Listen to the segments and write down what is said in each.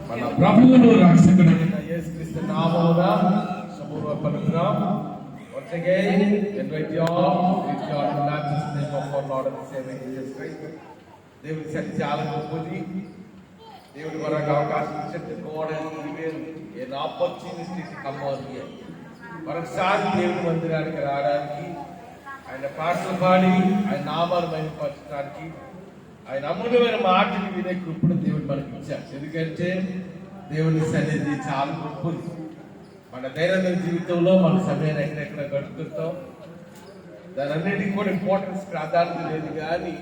మన ప్రభువును రక్షకుడైన యేసుక్రీస్తు నామమున శుభములు పలుకుదాం. Once again, invite you all with your baptism in the name of our Lord and Savior Jesus Christ. దేవుడి శక్తి చాలా గొప్పది. దేవుడు మనకు అవకాశం ఇచ్చింది. God has given an opportunity to come on here. మరొకసారి దేవుడి మందిరానికి రావడానికి, ఆయన పాటలు పాడి ఆయన నామాలు మహిమపరచడానికి, ఆయన అమూల్యమైన మాటలు వినే కృపను దేవుడు మనకి ఇచ్చారు. ఎందుకంటే దేవుని సన్నిధి చాలా గొప్పది. మన దైనందిన జీవితంలో మన సమయాన్ని ఎక్కడెక్కడ గడుపుతుంటాం, దాని అన్నిటికీ కూడా ఇంపార్టెన్స్ ప్రాధాన్యత లేదు. కానీ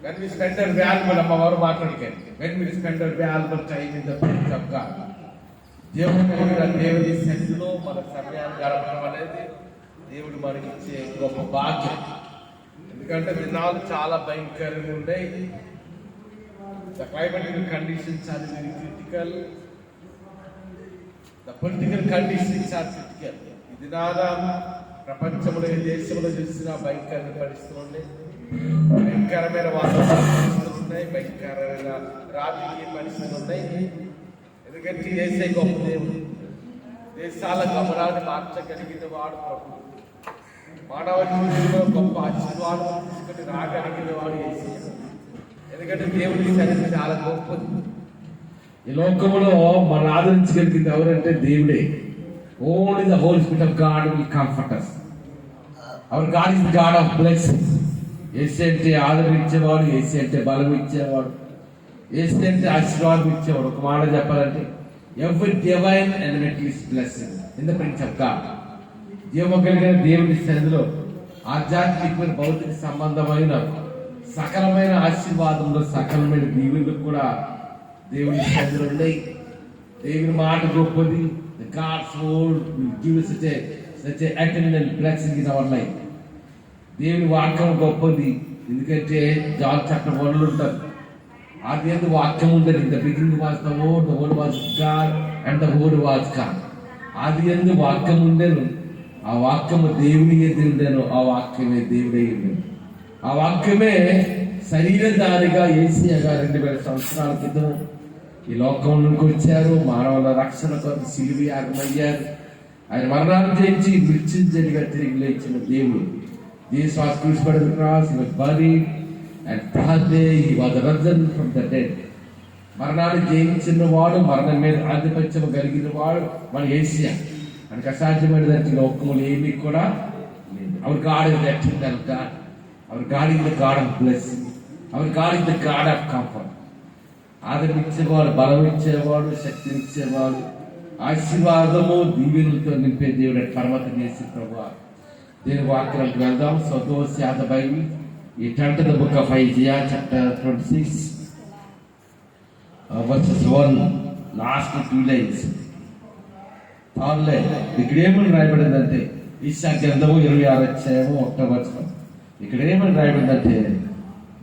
when we spend our valuable, అమ్మవారు మాట్లాడుకోండి, when we spend our valuable time in the presence of God, దేవుని సన్నిధిలో మన సమయాన్ని గడపడం అనేది దేవుడు మనకి ఇచ్చే గొప్ప భాగ్యం. ఎందుకంటే దినాలు చాలా భయంకరంగా ఉన్నాయి. The climatic conditions are very critical, the political conditions are critical. ఈ దినాల ప్రపంచంలో ఏ దేశంలో చూసినా భయంకరమైన పరిస్థితులు ఉన్నాయి, భయంకరమైన వాతావరణ పరిస్థితులు ఉన్నాయి, భయంకరమైన రాజకీయ పరిస్థితులు ఉన్నాయి. ఎందుకంటే యేసే గొప్ప దేవుడు, దేశాల గమనాన్ని మార్చగలిగిన వాడు ప్రభు, మానవ జీవితంలో గొప్ప ఆశీర్వాదం తీసుకుని రాగలిగిన వాడు యేసే. ఎందుకంటే దేవుడి సన్నిధి చాలా గొప్పది. ఈ లోకంలో మనం ఆదరించగలిగింది ఎవరంటే దేవుడే. Only the whole spirit of God will comfort us. Hour God is the God of blessings. యేసే అంటే ఆదరించేవాడు, యేసే అంటే బలం ఇచ్చేవాడు, యేసే అంటే ఆశీర్వాదం ఇచ్చేవాడు. ఒక మాట చెప్పాలంటే every divine and material blessing in the prince of God. జీవం కలిగిన దేవుని సన్నిధిలో ఆధ్యాత్మికమైన భౌతిక సంబంధమైన సకలమైన ఆశీర్వాదంలో సకలమైన దీవులు కూడా దేవుని సన్నిధిలో ఉన్నాయి. దేవుని మాట గొప్పది. God's word will give us such a eternal blessing in our life. దేవుని వాక్యం గొప్పది. ఎందుకంటే జాన్ చాప్టర్ 1 ఉంటారు, ఆది యందు వాక్యం ఉండేది. In the beginning was the word, the word was God and the word was God. ఆది యందు వాక్యం ఉండేను, ఆ వాక్యము దేవుని ఉండేను, ఆ వాక్యమే దేవుడే ఉండేను. ఆ వాక్యమే శరీరధారిగా యేసయ్య 2000 సంవత్సరాల క్రితం ఈ లోకంలోకి వచ్చారు. మానవుల రక్షణ కొరకు సిలువ యాగమయ్యారు. ఆయన మరణాన్ని జయించి మృత్యుంజయుడిగా తిరిగి లేచిన దేవుడు. Jesus was crucified on the cross, he was buried, and third day he was risen from the dead. మరణాన్ని జయించిన వాడు, మరణం మీద ఆధిపత్యం కలిగిన వాడు మన యేసయ్య. మనకు అసాధ్యమైనదంటే లోకములు ఏమీ కూడా లేదు. Our God is the eternal God, our God is the God of blessing, our God is the God of comfort. ఆదరించేవాడు, బలం ఇచ్చేవాడు, శక్తినిచ్చేవాడు, ఆశీర్వాదము దీవెనలతో నింపే దేవుడు పరమతం చేసి ప్రభువా. దీని వాక్యాలకు వెళ్దాం. So those who have the Bible, you turn to the book of Isaiah chapter 26 verses 1, last 2 lines. ఇక్కడ ఏమని రాయబడిందంటే ఈశా గ్రంథము 26వ అధ్యాయము 1వ వచనం. ఇక్కడ ఏమని రాయబడిందంటే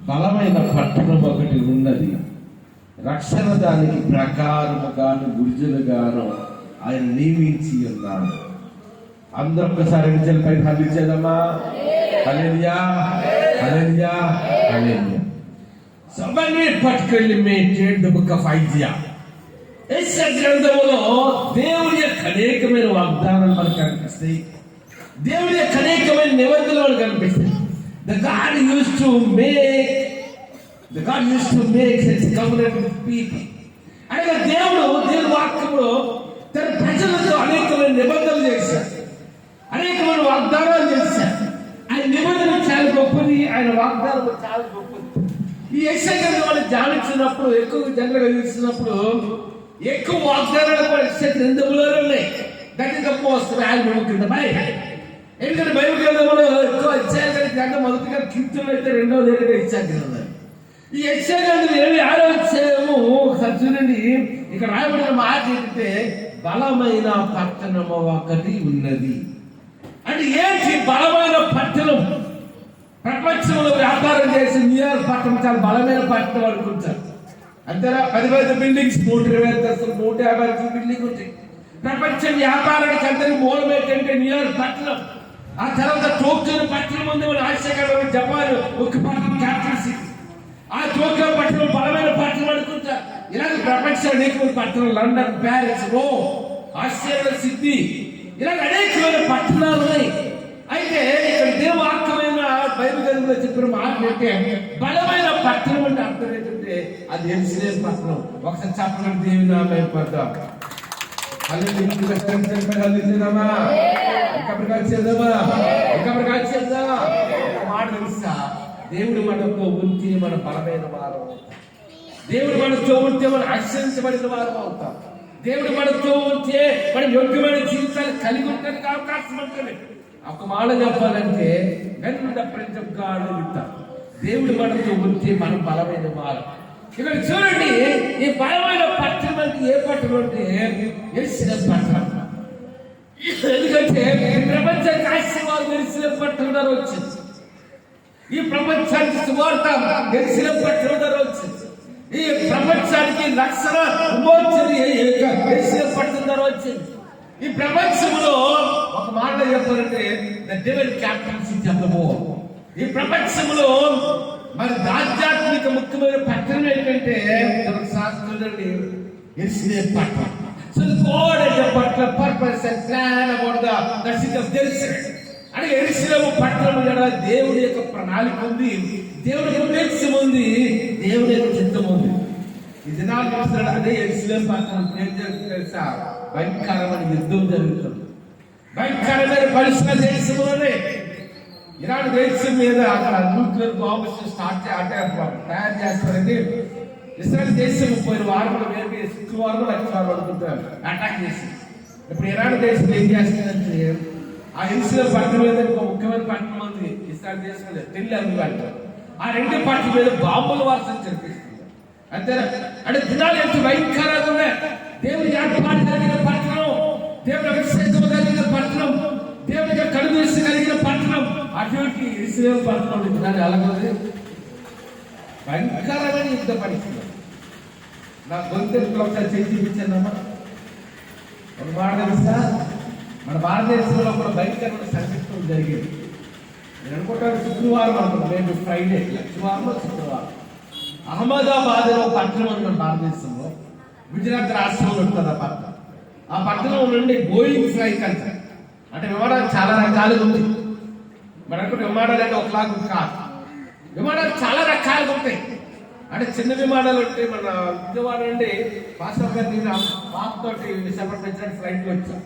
బలమైన పట్టణం ఒకటి ఉన్నది, రక్షణ దానికి ప్రకారముగాను గుర్జులుగాను ఆయన నియమించి ఉన్నాడు. అందరూ ఒకసారి పై హల్లించేదమ్మా. హల్లెలూయా, హల్లెలూయా, హల్లెలూయా. So when we particularly meditate the book of Isaiah, యెషయా గ్రంథములో దేవుని యొక్క అనేకమైన వాగ్దానాలు మనకు కనిపిస్తాయి, దేవుని యొక్క అనేకమైన నిబంధనలు మనకు కనిపిస్తాయి. The God used to make his covenant with people. అనగా దేవుని వాక్యంలో తన ప్రజలతో అనేకమైన నిబంధనలు చేశారు, అనేకమైన వాగ్దానాలు చేశారు. ఆయన నిబంధన చాలా గొప్పది, ఆయన వాగ్దానం చాలా గొప్పది. ఈ యెషయా గ్రంథం వాళ్ళు ధ్యానించినప్పుడు, ఎక్కువ జనరల్గా చూసినప్పుడు ఎక్కువ వాగ్దానాలు కూడా యెషయా గ్రంథంలోనే ఉన్నాయి. That is the most valuable book in the Bible. ఎందుకంటే బైబిల్ గ్రంథంలో ఎక్కువ యెషయా గ్రంథం మొదటిగా కీర్తనలు అయితే, రెండవది యెషయా గ్రంథం. ఈ యెషయా గ్రంథం 26వ అధ్యాయము ఒకసారి చూడండి. ఇక్కడ రాయబడిన మాట ఏంటంటే బలమైన పట్టణము ఒకటి ఉన్నది. అంటే ఏంటి బలమైన పట్టణం? ప్రపంచంలో వ్యాపారం చేసి న్యూయార్క్ పట్టణం చాలా బలమైన పట్టణం అనుకుంటారు. అంతేనా? 10 బిల్డింగ్స్, 150 బిల్డింగ్ ఉంటాయి. ప్రపంచ వ్యాపారానికి అందరికి మూలం ఏంటంటే న్యూయార్క్ పట్టణం. ఆ తర్వాత టోక్యో పట్టణం ఉంది, మన ఆసియా, జపాన్ ఒక పట్టణం, క్యాపిటల్ సిటీ. ఆ టోక్యో పట్టణం బలమైన పట్టణం అనుకుంటా. ఇలాగ ప్రపంచంలో అనేకమైన పట్టణం, London, Paris, Rome, Australia, Sydney, ఇలాగ అనేకమైన పట్టణాలు ఉన్నాయి. అయితే ఇక్కడ దేవాక్యమైన బైబిల్ గ్రంథంలో చెప్పిన మాట ఏంటంటే బలమైన పట్టణం అంటే అర్థం ఏంటంటే అది యెరూషలేము పట్టణం. ఒకసారి చెప్పండి, దేవుని నామమున పడదాం. మాట తెలుసా, దేవుడు మనతో ఉంటే మన బలమైన వారం అవుతాం. దేవుడు మనతో ఉంటే మనం ఆశ్రయించబడిన వారం అవుతాం. దేవుడు మనతో ఉంటే మనం యోగ్యమైన జీవితాలు కలిగి ఉండడానికి అవకాశం ఉంటుంది. ఒక మాట చెప్పాలంటే దేవుడు మనతో ఉంటే మనం బలమైన వారం. ఇక్కడ చూడండి, ఈ బలమైన పట్టణం అంటే ఏ పట్టణం అంటే యెరూషలేము పట్టణం. ఎందుకంటే ప్రపంచానికి ఆశీర్వాదం యెరూషలేము పట్టణం ద్వారా వచ్చింది. ఈ ప్రపంచానికి సువార్త యెరూషలేము పట్టణం ద్వారా వచ్చింది. ఈ ప్రపంచానికి రక్షణ విమోచన యెరూషలేము పట్టణం ద్వారా వచ్చింది. ఈ ప్రపంచంలో ఒక మాట చెప్పాలంటే the devil capital city of the world. ఈ ప్రపంచంలో మరి ఆధ్యాత్మిక ముఖ్యమైన పట్టణం ఏంటంటే చూడండి, యెరూషలేము పట్టణం. So God has a particular purpose and plan about the city of Jerusalem. అంటే యెరూషలేము పట్టణం ద్వారా దేవుడి యొక్క ప్రణాళిక ఉంది, దేవుడి ఉద్దేశం ఉంది, దేవుడి యొక్క చిత్తం ఉంది. ఈ దినాలు చూస్తున్నాడు, అదే యెరూషలేము పట్టణం ఏం జరుగుతుంది తెలుసా? భయంకరమైన యుద్ధం జరుగుతుంది. భయంకరమైన పరిస్థితులు దేశంలోనే. ఇరాన్ దేశం మీద అక్కడ న్యూక్లియర్ బాంబ్స్ తయారు చేస్తారని ఇస్రాయల్ దేశం పోయిన వారంలో మేబీ శుక్రవారం లక్షవారం అనుకుంటారు అటాక్ చేసి. ఇప్పుడు ఇరాన్ దేశం ఏం చేస్తుందంటే ఆ యెరూషలేము పట్టణం మీద ఒక ముఖ్యమైన పట్టణం ఉంది ఇస్రాయల్ దేశంలో, టెల్ అవివ్ అంటారు. ఆ రెండు పట్టణం మీద బాంబుల వర్షం జరిపిస్తుంది. అంతేనా? అంటే దినాలు ఎంత భయంకరంగా ఉన్నాయి. దేవుని ఏర్పాటు కలిగిన పట్టణం, దేవుని అభిషేకం కలిగిన పట్టణం, దేవుని కడుగుసి కలిగిన పట్టణం, అటువంటి యెరూషలేము పట్టణం దినాలు ఎలాగోది భయంకరమైన యుద్ధ పరిస్థితులు. నా గొంతులో ఒకసారి చేసి చూపించానమ్మా. ఒక మాట తెలుసా, మన భారతదేశంలో కూడా భయంకరమైన సంఘటన జరిగింది. నేను అనుకుంటాను శుక్రవారం అనుకుంటాను, రేపు ఫ్రైడే, శుక్రవారం అహ్మదాబాద్ లో పట్టణం అనుకున్నాను భారతదేశంలో, గుజరాత్ రాష్ట్రంలో ఉంటుంది ఆ పట్టణం. ఆ పట్టణం నుండి బోయింగ్ ఫ్లైట్ అంటే విమానాలు చాలా రకాలుగా ఉంది. మన అనుకుంటే విమానాలు అంటే ఒకలాగా కాదు, విమానాలు చాలా రకాలుగా ఉంటాయి. అంటే చిన్న విమానాలు ఉంటాయి. మన విజయవాడ నుండి పాస్టర్ గారి పాపతోటి విశాఖపట్నం ఫ్లైట్లో వచ్చాం.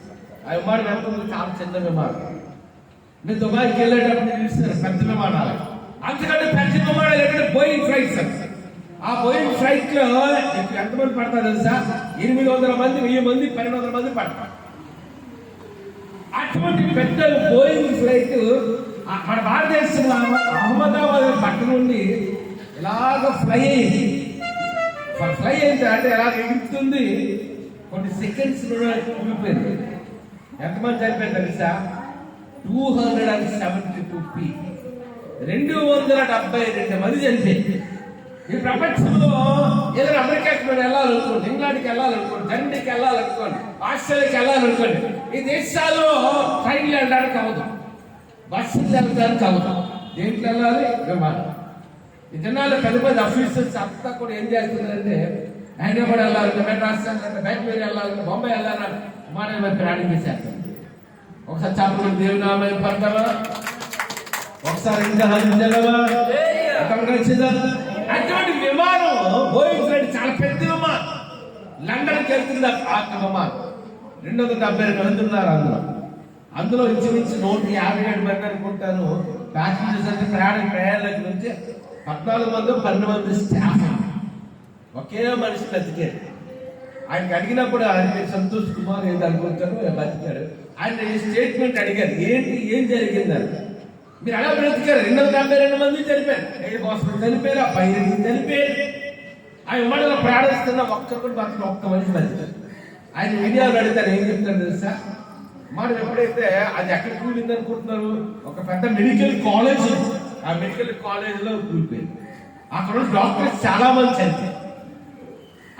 ఆ విమానం వెళ్తుంది చాలా చిన్న విమానం. నేను దుబాయ్కి వెళ్ళేటప్పుడు చూస్తారు పెద్ద విమానాలు. అంతకంటే పెద్ద విమానాలు ఏంటంటే బోయింగ్ ఫ్లైట్స్. ఆ బోయింగ్ ఫ్లైట్ లో ఎంతమంది పడతారు తెలుసా? 800 మంది, 1000 మంది, 1200 మంది పడతారు. అటువంటి పెద్ద బోయింగ్ ఫ్లైట్ మన భారతదేశంలో అహ్మదాబాద్ పట్టణం నుండి ఇలాగ ఫ్లై అయింది అంటే ఎలాగ ఎగురుతుంది. కొన్ని సెకండ్స్ ఉండిపోయింది. ఎంతమంది చనిపోయింది తెలుసా? 272 people, 272 మంది చనిపోయింది. ఈ ప్రపంచంలో ఏదైనా అమెరికాకి మీరు వెళ్ళాలనుకోండి, ఇంగ్లాండ్కి వెళ్ళాలనుకోండి, జర్మనీకి వెళ్ళాలనుకోండి, ఆస్ట్రేలియాకి వెళ్ళాలనుకోండి, ఈ దేశాల్లో ట్రైన్లు వెళ్ళడానికి అవ్వదు, బస్సులు వెళ్ళడానికి అవ్వదు. దేంట్లో వెళ్ళాలి? విమానం. ఈ జనాలు పెద్ద పెద్ద ఆఫీసర్స్ అంతా కూడా ఏం చేస్తున్నారంటే హైదరాబాద్ వెళ్ళాలంటే, మెడ్రాస్ వెళ్ళాలంటే, బెంగళూరు వెళ్ళాలంటే, బొంబాయి వెళ్ళాలంటే విమానం మీద ప్రయాణం చేసేస్తాం. ఒకసారి చెప్పండి, దేవుని నామమున పడతావా? ఒకసారి ఇంకా అటువంటి విమానం బోయింగ్ ఫ్లైట్ చాలా పెద్ద విమానం. లండన్కి వెళ్తుంది ఆ విమానం. 272 మంది ఉన్నారు అందులో ఇంచుమించు 157 మంది అనుకుంటాను ప్యాసింజర్స్. అంటే ప్రయాణాలకు నుంచి 14 మంది 12 మంది స్టాఫ్. ఒకే మనిషి బతికాడు. ఆయనకి అడిగినప్పుడు ఆయన సంతోష్ కుమార్ ఏది అనుకుంటారు బతికాడు. ఆయన ఈ స్టేట్మెంట్ అడిగారు, ఏం జరిగిందని. మీరు అలా బ్రతికారు, 272 మంది చనిపోయారు, 5 హాస్పిటల్ చనిపోయారు, 15 చనిపోయారు. ఆ విమానంలో ప్రయాణిస్తున్న ఒక్కరు కూడా బతికి ఒక్క మనిషి బతికారు. ఆయన మీడియాలో అడుగుతారు, ఏం చెప్తారు తెలుసా? మనం ఎప్పుడైతే అది ఎక్కడ కూలింది అనుకుంటున్నారు, ఒక పెద్ద మెడికల్ కాలేజ్, ఆ మెడికల్ కాలేజీలో కూలిపోయింది. అక్కడ డాక్టర్స్ చాలా మంది చనిపోయారు.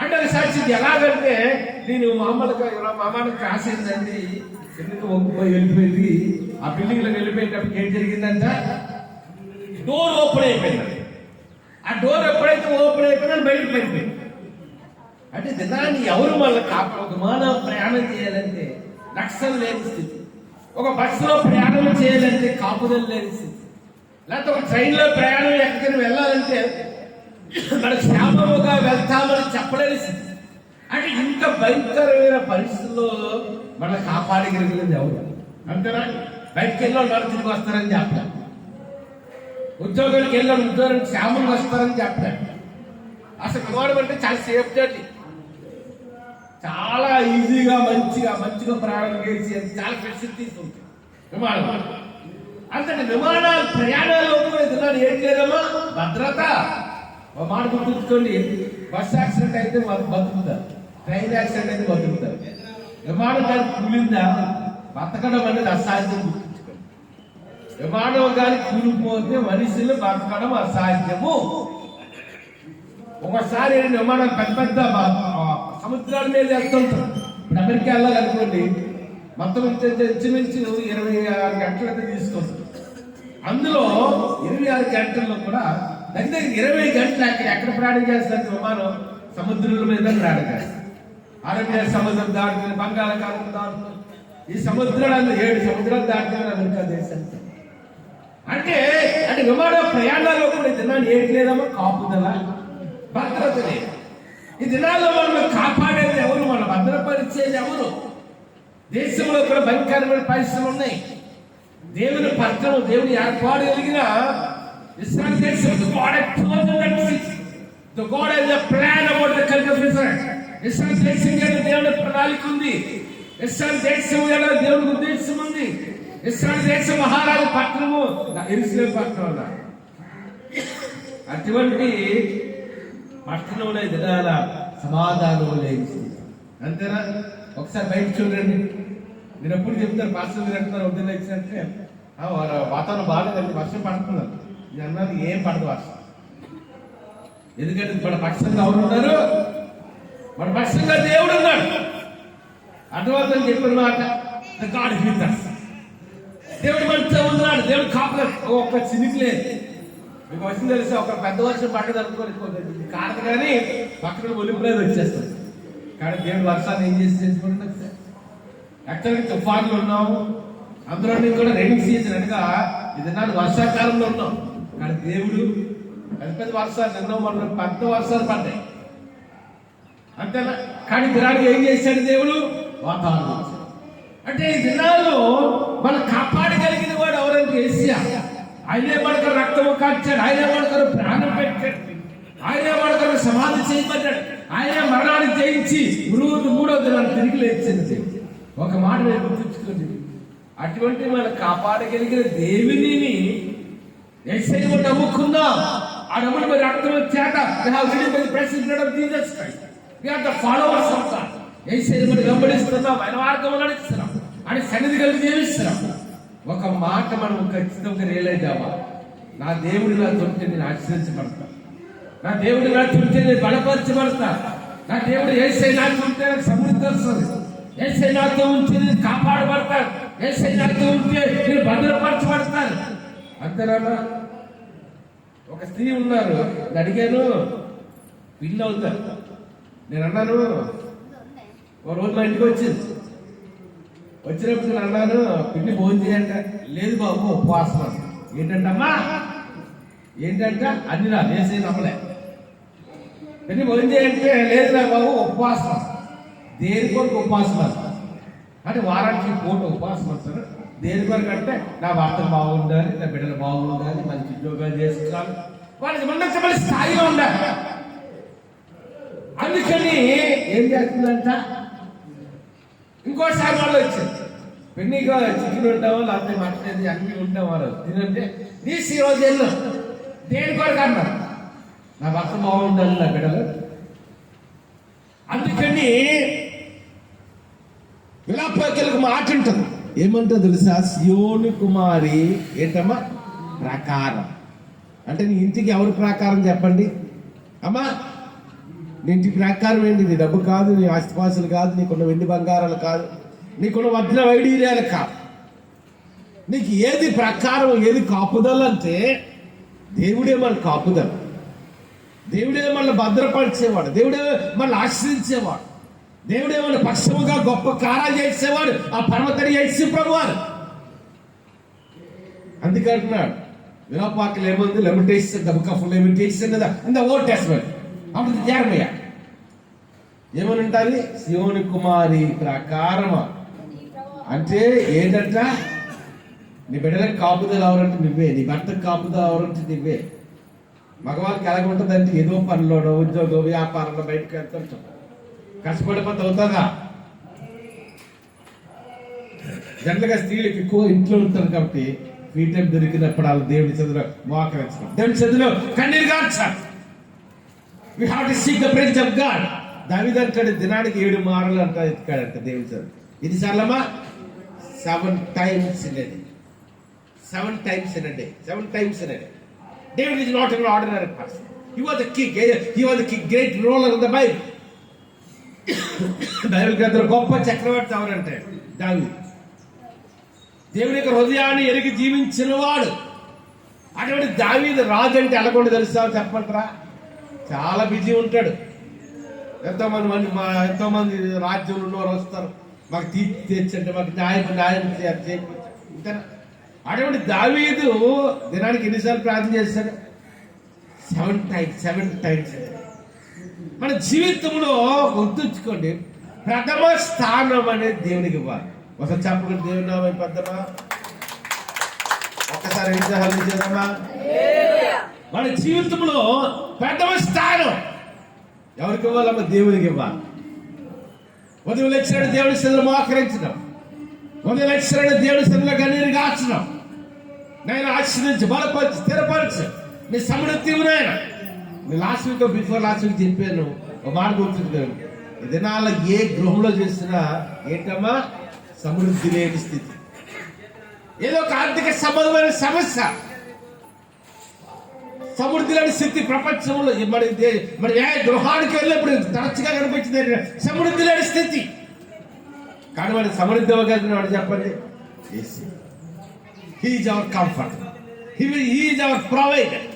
అంటే అది సాక్షి ఎలాగంటే, నేను మామూలుగా మామానికి రాసిందండి, ఎందుకు ఒంగిపోయి వెళ్ళిపోయింది. ఆ బిల్డింగ్ లో వెళ్ళిపోయేటప్పుడు ఏం జరిగిందంట, డోర్ ఓపెన్ అయిపోయింది. ఆ డోర్ ఎప్పుడైతే ఓపెన్ అయిపోయినా బయటకు పడిపోయింది. అంటే దినాన్ని ఎవరు మళ్ళీ ఒక మానవ ప్రయాణం చేయాలంటే రక్షణ లేని స్థితి, ఒక బస్సులో ప్రయాణం చేయాలంటే కాపుదల లేని స్థితి, లేకపోతే ఒక ట్రైన్లో ప్రయాణం ఎక్కడికైనా వెళ్ళాలంటే మన క్షేమముగా వెళ్తామని చెప్పలేని స్థితి. అంటే ఇంత భయంకరమైన పరిస్థితుల్లో మన కాపాడగలిగినది ఎవరు? అంతేనా? బయటకు వెళ్ళి వాళ్ళు తిరిగి వస్తారని చెప్పారు, ఉద్యోగానికి వెళ్ళాడు ఉద్యోగం క్షేమంగా వస్తారని చెప్పారు. అసలు విమానం అంటే చాలా సేఫ్ జర్నీ, చాలా ఈజీగా మంచిగా ప్రయాణం చేసి చాలా ఫెసిలిటీస్ ఉంటాయి విమానం. అంతటి విమానాలు ప్రయాణాలు దినాలు ఏం లేదమ్మా, భద్రత. ఒక మాట గుర్తుంచుకోండి, బస్ యాక్సిడెంట్ అయితే బతుకుతారు, ట్రైన్ యాక్సిడెంట్ అయితే బతుకుతారు. విమానం కానీ కూలిందా బతకడం అనేది అసాధ్యం. గుర్తుంచుకోండి, విమానం కానీ కూలిపోతే మనుషులు బతకడం అసాధ్యము. ఒకసారి విమానం పెద్ద సముద్రాల మీద వెళ్తుంటారు. ఇప్పుడు అమెరికా వెళ్ళాలనుకోండి, మొత్తం ఇంచుమించు 26 గంటలైతే తీసుకొస్తారు. అందులో 26 గంటల్లో కూడా దగ్గర 20 గంటలు ఎక్కడ ప్రయాణం చేస్తారు విమానం? సముద్రాల మీద ప్రయాణం చేస్తారు. అరేబియా సముద్రం దాటుకుని, బంగాళాఖాతం దాటుకుని, ఈ సముద్రాలు 7 సముద్రాలు దాటుకుని అమెరికా దేశానికి. అంటే విమాన ప్రయాణాల్లో కూడా దినాన్ని ఏంటి లేదమ్మా, కాపుదల, భద్రత లేదు. ఈ దినాల్లో మనం కాపాడేది ఎవరు? మనం భద్రపరిచేది ఎవరు? దేశంలో కూడా భయంకరమైన పరిస్థితులు ఉన్నాయి. దేవుని పట్టణం, దేవుని ఏర్పాటు కలిగిన ఇస్రాయేల్ దేశం, ఇస్రాయేల్ దేశం దేవుని ప్రణాళిక ఉంది. ఇస్రాయేల్ దేశం దేవునికి ఉద్దేశం ఉంది. ఇస్రాయేల్ దేశం మహారాజు పట్టణము యెరూషలేము పట్టణం. అటువంటి పట్టణంలో దినాల సమాధానం లేదు. అంతేనా? ఒకసారి బయట చూడండి. నేను ఎప్పుడు చెప్తాను, పాస్టర్ మీరు అంటున్నారు వద్దు ఇచ్చినట్టే వాతావరణం బాగాలేదండి, వర్షం పడుతున్నారు. నేను అన్నది ఏం పడదు వర్షం. ఎందుకంటే మన పక్షంగా ఎవరు ఉన్నారు? మన పక్షంగా దేవుడు ఉన్నాడు. అర్థవంతం చెప్పిన మాట, గాడ్ విత్ us. దేవుడు మనతో ఉన్నాడు. దేవుడు కాపుదల, ఒక్క చినికి లేదు. మీకు వర్షం తెలిసి ఒక పెద్ద వర్షం పడ్డది అనుకోని కాదు, కానీ పక్కన ఒలింపులేదు వచ్చేస్తుంది. కానీ దేవుడు వర్షాన్ని ఏం చేసి తెలుసుకోండి. యాక్చువల్గా తుఫాన్లు ఉన్నాము, అందులో కూడా రైనీ సీజన్ అనగా ఇది నాడు వర్షాకాలంలో ఉన్నాం. కానీ దేవుడు పెద్ద వర్షాలు ఎన్నో మన పెద్ద వర్షాలు పడ్డాయి, అంతేనా? కానీ దినానికి ఏం చేశాడు దేవుడు? వాతావరణం. అంటే ఈ దినాల్లో మనం కాపాడగలిగిన వాడు ఎవరంటే యేసయ్య. ఆయనే మనకు రక్తము కార్చాడు, ఆయనే మనకు ప్రాణం పెట్టాడు, ఆయనే మనకు సమాధి చేయబడ్డాడు, ఆయనే మరణాన్ని జయించి మూడవ దినాన్ని తిరిగి లేచింది. ఒక మాట నేను గుర్తుంచుకోండి, అటువంటి మనం కాపాడగలిగిన దేవుని యేసయ్యను నమ్ముకుందాం. ఆ నమ్ముడు మరి రక్తం చేత యేసయ్యను వెంబడిస్తున్నాం, ఆయన మార్గం నడుస్తున్నాం, ఆయన సన్నిధి కలిగి జీవిస్తున్నాం. ఒక మాట మనం ఖచ్చితంగా రియలైజ్ అవ్వాలి, నా దేవుడు నా తొంటే నేను ఆశ్రయించబడతా, నా దేవుడు నా తొంటే నేను బలపరచబడతా, నా దేవుడు యేసయ్య నాతో ఉంటే నాకు సమృద్ధి వస్తుంది, యేసయ్య నాతో ఉంటే నేను కాపాడబడతాను, యేసయ్య నాతో ఉంటే నేను భద్రపరచబడతాను. అంతేనా? ఒక స్త్రీ ఉన్నారు, నేను అడిగాను పిల్లి అవుతారు. నేను అన్నాను, ఒక రోజు మా ఇంటికి వచ్చినప్పుడు నేను అన్నాను, పిల్లి భోజనం చేయంట. లేదు బాబు ఉపవాసం. ఏంటంటమ్మా? ఏంటంట? అన్ని రా వేసే నమ్మలే. పిల్లి భోజనం చేయంటే లేదు రా బాబు ఉపవాసం. దేని కొరకు ఉపవాసం అంటే వారానికి పూట ఉపవాసం వస్తారు. దేని కొరకు అంటే నా భర్త బాగుండాలి, నా బిడ్డలు బాగుండాలి, మంచి ఉద్యోగాలు చేసుకోవాలి, వాళ్ళకి మంచి స్థాయిలో ఉండాలి. అందుకని ఏం చేస్తుందంట, ఇంకోసారి వాళ్ళు వచ్చారు, పెన్నీగా చికెన్ ఉంటామో లేకపోతే మటన్ అన్ని ఉంటాం, వాళ్ళు తినంటే నీ ఈరోజు వెళ్ళు. దేని కొరకు అన్నారు? నా భర్త బాగుండాలి, నా బిడ్డలు. అందుకని విలాపకులకు మాట ఉంటుంది, ఏమంటో తెలుసా? సియోను కుమారి ఏంటమ్మా? ప్రాకారం. అంటే నీ ఇంటికి ఎవరి ప్రాకారం చెప్పండి అమ్మా? నీ ఇంటికి ప్రాకారం ఏంటి? నీ డబ్బు కాదు, నీ ఆస్తిపాసులు కాదు, నీకున్న వెండి బంగారాలు కాదు, నీకున్న వజ్ర వైడూర్యాలు కాదు. నీకు ఏది ప్రాకారం, ఏది కాపుదల అంటే దేవుడే మన కాపుదల. దేవుడే మనల్ని భద్రపరిచేవాడు, దేవుడే మనల్ని ఆశ్రయించేవాడు, దేవుడే మన పక్షముగా గొప్ప కార్యాలు చేసేవాడు ఆ పర్వతని యేసు ప్రభువారు. అందుకంటున్నాడు విలాపాకలు ఏముంది, lamentation the book of lamentation in the Old Testament అప్పుడు జెరమయా ఏమని ఉంటుంది, సియోని కుమారి ప్రకారమా అంటే ఏంటంట, నీ బిడ్డలకు కాపుదలు ఎవరంటే నువ్వే, నీ భర్తకు కాపుదలు ఎవరంటే నువ్వే. మగవాళ్ళకి ఎలాగ ఉంటుంది అంటే ఏదో పనిలోనో ఉద్యోగం వ్యాపారంలో బయటకు వెళ్తుంటాం, కష్టపడిపోతే అవుతుందా? జనరల్గా స్త్రీలకు ఎక్కువ ఇంట్లో ఉంటారు కాబట్టి ఫ్రీ టైం దొరికినప్పుడు వాళ్ళు దేవుడి చదువులో మోకరించాలి, దేవుడి చదువులో కన్నీరు గార్చాలి. We have to seek the presence of God. దావీదు అంటాడు దినానికి 7 మార్లు అంట ఎత్తుకాడంట దేవుడి చదువు. ఇది చాలమ్మా 7 times in a day. 7 times in a day. 7 times in a day. David is not an ordinary person. He was a king. He was a king, great ruler of the Bible. Bible గ్రంథంలో గొప్ప చక్రవర్తి ఎవరంటే దావీదు. దేవుని యొక్క హృదయాన్ని ఎరిగి జీవించిన వాడు. అటువంటి దావీదు రాజు అంటే ఎలాగొండ తెలుసా చెప్పంటారా? చాలా బిజీ ఉంటాడు. ఎంతో మంది రాజ్యంలో ఉన్నవారు వస్తారు, మాకు తీర్చంటే మాకు న్యాయం చేయకపోతే. అటువంటి దావీదు దినానికి ఎన్నిసార్లు ప్రార్థన చేస్తాడు? 7 times. మన జీవితంలో గుర్తుంచుకోండి, ప్రథమ స్థానం అనేది దేవునికి ఇవ్వాలి. ఒకసారి చెప్పకుండా దేవుని నామం పెద్దమా, ఒక్కసారి హల్లు చేద్దామా. మన జీవితంలో ప్రథమ స్థానం ఎవరికి ఇవ్వాలమ్మా? దేవునికి ఇవ్వాలి. ఉదయం లక్షణ దేవుడి సన్నిధిలో మోకరించడం, ఉదయం లక్షణ దేవుడి సన్నిధిలో కన్నీరు గార్చడం, నేను ఆశీర్వదించి బలపరిచి స్థిరపరచు నీ సమృద్ధి నాయన. Last week before last week చెప్పాను, ఒక మాట గుర్తుంటాను, దినాల ఏ గృహంలో చేసినా ఏంటమ్మా సమృద్ధి లేని స్థితి, ఏదో ఒక ఆర్థిక సంబంధమైన సమస్య, సమృద్ధి లేని స్థితి ప్రపంచంలో మరి ఏ గృహానికి వెళ్ళినప్పుడు తరచుగా కనిపించింది సమృద్ధి లేని స్థితి. కానీ వాడి సమృద్ధి ఇవ్వగలిగిన వాడు చెప్పండి, he is our comfort, he is our provider.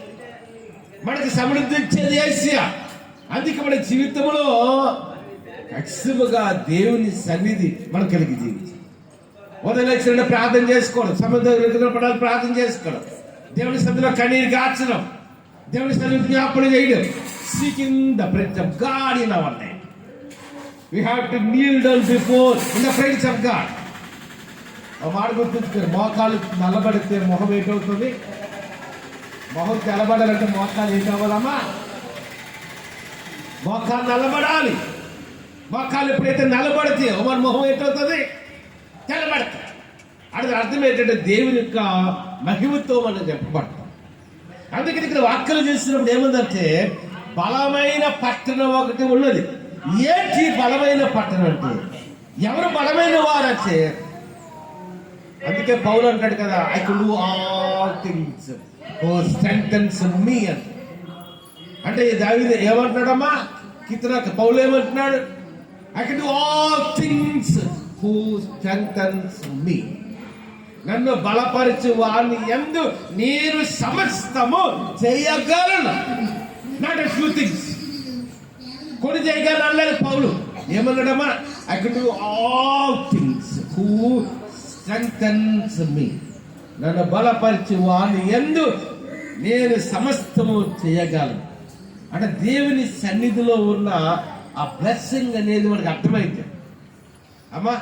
మనకి సమృద్ధి ఇచ్చేది యేసయ్య. అందుకే మన జీవితంలో ఖచ్చితంగా దేవుని సన్నిధి మనం కలిగి జీవించాలి. ఉదయం ప్రార్థన చేసుకోవడం, సముద్రం పడాలి ప్రార్థన చేసుకోవడం, దేవుని సన్నిధిలో కన్నీరు గార్చడం, దేవుని సన్నిధి జ్ఞాపన చేయడం, seeking the presence of God in our life. We have to kneel down before in the presence of God. ఆ మాట గుర్తుంచుకోండి, మోకాలు నల్లబడితే మొహం ఏంటవుతుంది? మొహం తెల్లబడాలంటే మోకాలు ఏం కావాలమ్మా? మోకాలు నల్లబడాలి. మోకాలు ఎప్పుడైతే నల్లబడితే మన మొహం ఏంటవుతుంది? తెల్లబడుతుంది. అది అర్థం ఏంటంటే దేవుని యొక్క మహిమతో మనం చెప్పబడతాం. అందుకని ఇక్కడ వాక్యలు చేసినప్పుడు ఏముందంటే బలమైన పట్టణం ఒకటి ఉన్నది. ఏంటి బలమైన పట్టణం అంటే? ఎవరు బలమైన వారంటే, అందుకే పౌలు అంటాడు కదా, I can do all things who strengthens me అంటే దావీదు ఏమంటున్నాడమ్మా? పౌలు ఏమంటున్నాడు? I can do all things who strengthens me. నన్ను బలపరచు వారిని యందు నేను సమస్తము చేయగలను. నాట్ ఎ ఫ్యూ థింగ్స్, కొన్ని చేయగలను అనలేదు పౌలు. ఏమన్నాడమ్మా? I can do all things who strengthens me. నన్ను బలపరచు వారిని యందు నేను సమస్తము చేయగలను. అంటే దేవుని సన్నిధిలో ఉన్న ఆ బ్లెస్సింగ్ అనేది మనకు అర్థమైంది. అమ్మా,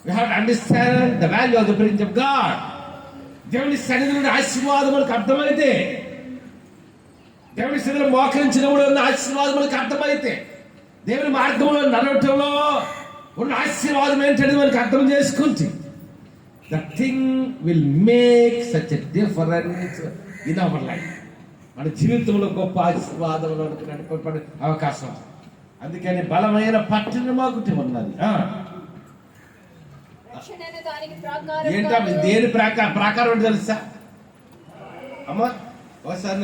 we have to understand the value of the presence of God. దేవుని సన్నిధిలో ఆశీర్వాదం మనకు అర్థమైతే, దేవుని సన్నిధిలో మోకరించినప్పుడు ఉన్న ఆశీర్వాదం మనకు అర్థమైతే, దేవుని మార్గంలో నడవటంలో ఉన్న ఆశీర్వాదం ఏంటంటే మనకు అర్థం చేసుకుంటే, the thing will make such a difference in our life. మన జీవితంలో గొప్ప ఆశీర్వాదం నడుపడే అవకాశం. అందుకని బలమైన పట్టణం ఒకటి ఉన్నది. ఏంటా దేని ప్రాకారం అంటే తెలుసా అమ్మా? ఒకసారి